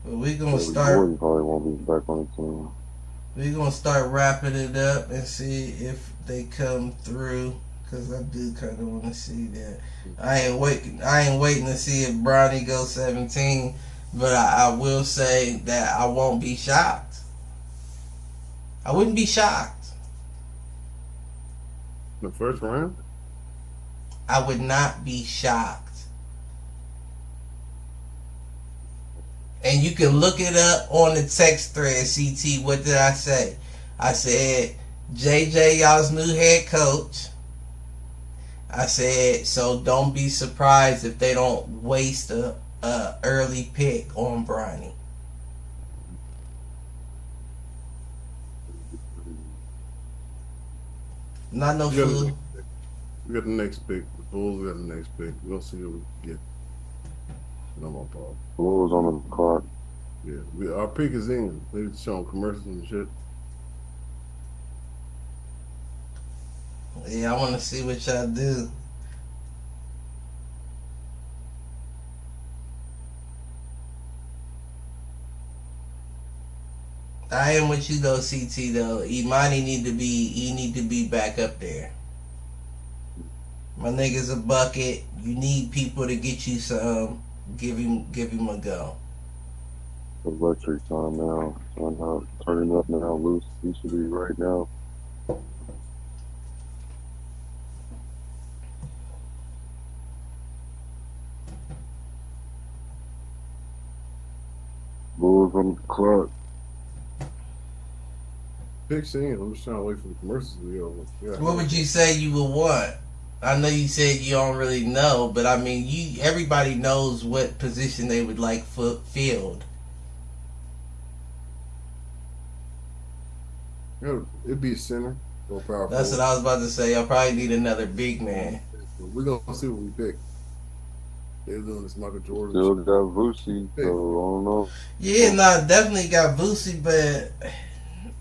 But we're going to start... Jordan probably won't be back on the team. We're going to start wrapping it up and see if they come through. Because I do kind of want to see that. I ain't waiting to see if Bronny goes 17. But I will say that I won't be shocked. I wouldn't be shocked. The first round? I would not be shocked. And you can look it up on the text thread, CT. What did I say? I said, JJ, y'all's new head coach. I said, so don't be surprised if they don't waste a early pick on Bronny. Not no fool. We got the next pick. The Bulls got the next pick. We'll see what we get. No more Paul. Bulls on the clock. Yeah, our pick is in. They're showing commercials and shit. Yeah, I want to see what y'all do. I am with you though, CT though. Imani need to be back up there. My nigga's a bucket. You need people to get you some. Give him a go. Electric time now. I'm not turning up now. Loose. He should be right now. Bulls on the clock. Pick's in. I'm just trying to wait for the commercials to be over. Yeah. What would you say you would want? I know you said you don't really know, but I mean, everybody knows what position they would like filled. Yeah, it'd be a center or power forward. That's what I was about to say. I'll probably need another big man. We're gonna see what we pick. They're doing this Michael Jordan. Still got Vucci, so I don't know. Yeah, no, definitely got Vucci, but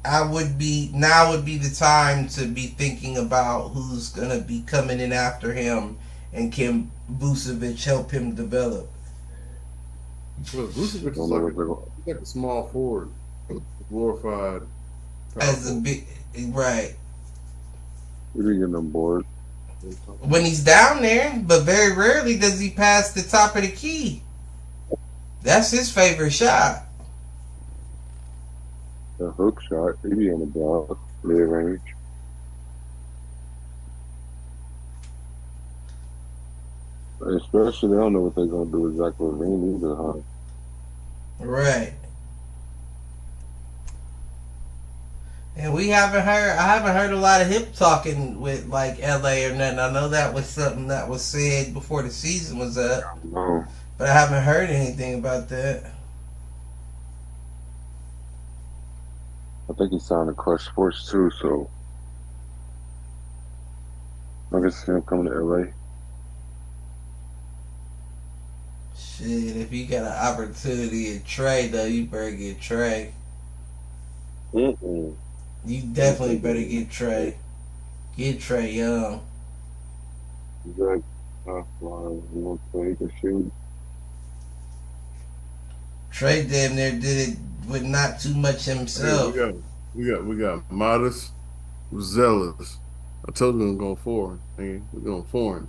now would be the time to be thinking about who's gonna be coming in after him, and can Vucevic help him develop? Well, Vucevic is like a small forward, glorified. As a big, right. We're getting on board. When he's down there, but very rarely does he pass the top of the key. That's his favorite shot. A hook shot. He be on the block, mid range. Especially, they don't know what they're gonna do with Zach LaVine either, huh? Right. And I haven't heard a lot of him talking with like LA or nothing. I know that was something that was said before the season was up, No. but I haven't heard anything about that. I think he signed to Crush Sports too, so I can see him coming to LA. Shit, if you got an opportunity to trade though, you better get Trey. Mm-mm. You definitely better get Trey. Get Trey Young. Zach, you want to play, he can shoot. Trey damn near did it with not too much himself. Hey, we got modest, zealous. I told you we were going foreign. We're going foreign.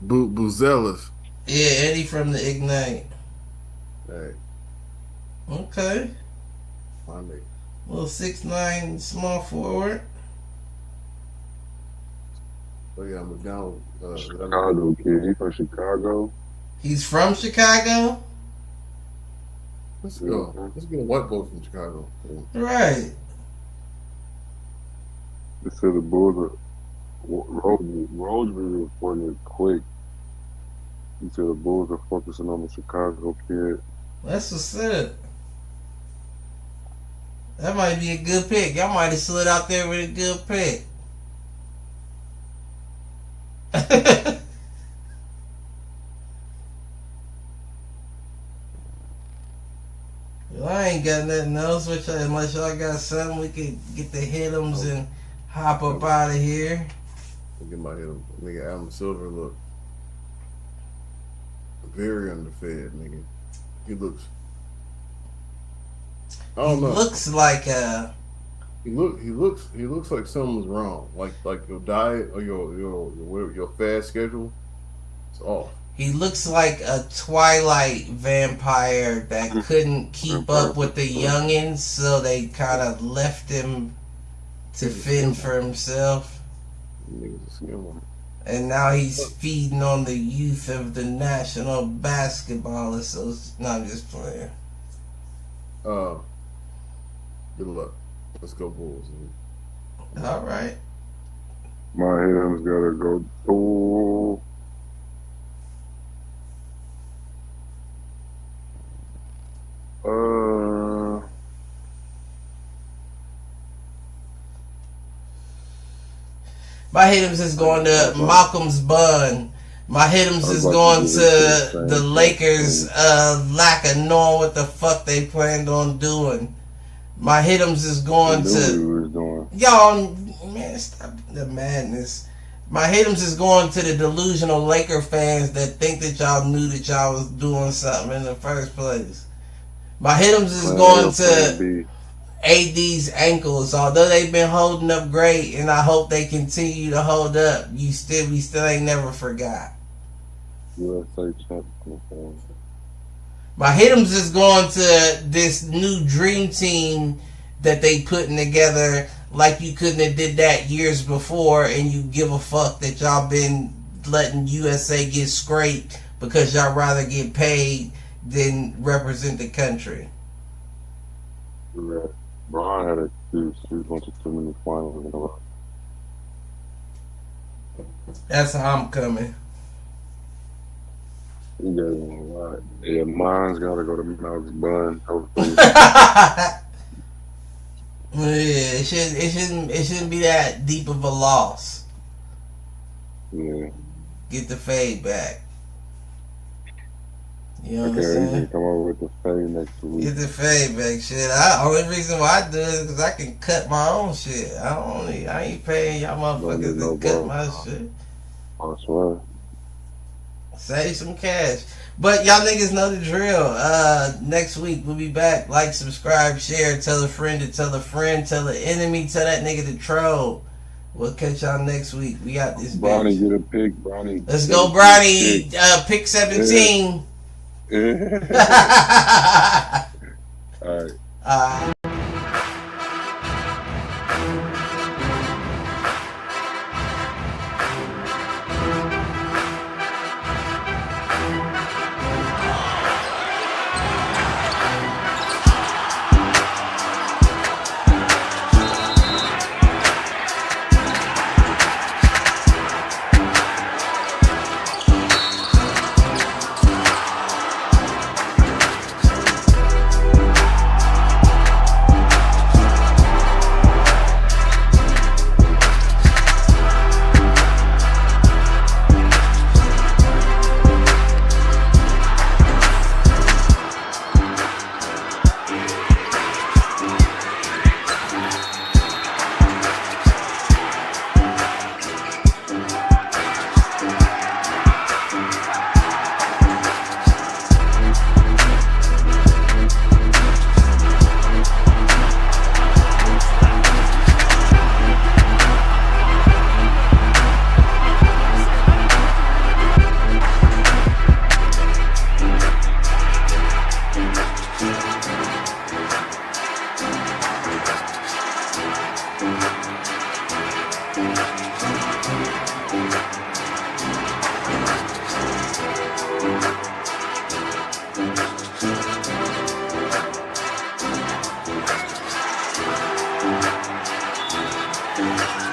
Buzelis. Yeah, Eddie from the Ignite. Hey, Okay. my nigga. Little 6'9" small forward. Oh yeah, McDonald. Chicago kid. He from Chicago. He's from Chicago? Let's go. Let's get a white boy from Chicago. Right. They said the Bulls are. Rose reporting it quick. He said the Bulls are focusing on the Chicago kid. That's what's up. That might be a good pick. Y'all might have slid out there with a good pick. Well, I ain't got nothing else, unless y'all got something we could get the hit-ems and hop up out of here. Look at my hit. Nigga, Adam Silver look very underfed, nigga. He looks. I don't know. Looks like He looks like something's wrong. Like your diet or your fast schedule. It's off. he looks like a Twilight vampire that couldn't keep up with the youngins, so they kind of left him to fend for himself. Niggas a skin one. And now he's feeding on the youth of the National Basketball Association. No, I'm just playing. Good luck. Let's go Bulls. All right. My hands gotta go. Oh. My Hit'ems is going to Malcolm's Bun. My Hit'ems is going to the Lakers' lack of knowing what the fuck they planned on doing. My Hit'ems is going to y'all, man, stop the madness. My Hit'ems is going to the delusional Laker fans that think that y'all knew that y'all was doing something in the first place. My Hit'ems is going to AD's ankles, although they've been holding up great, and I hope they continue to hold up. We still ain't never forgot. USA champion. My Hit'ems is going to this new dream team that they putting together, like you couldn't have did that years before, and you give a fuck that y'all been letting USA get scraped because y'all rather get paid than represent the country. Yeah. Bron had a excuse. He was going to too many finals in a row. That's how I'm coming. He gave him a lot. Yeah, mine's got to go to Malcolm's Bun. Hopefully. Yeah, it shouldn't be that deep of a loss. Yeah. Get the fade back. You know what I'm Okay, saying? he can come over with the fade next week. Get the fade back, shit. Only reason why I do it is because I can cut my own shit. I ain't paying y'all motherfuckers to cut my shit. I swear. Save some cash. But y'all niggas know the drill. Next week we'll be back. Like, subscribe, share, tell a friend to tell a friend, tell an enemy, tell that nigga to troll. We'll catch y'all next week. We got this Bronny, bitch. get a pick, Bronny. Let's go, Bronny. Pick 17. Yeah. All right. Yeah.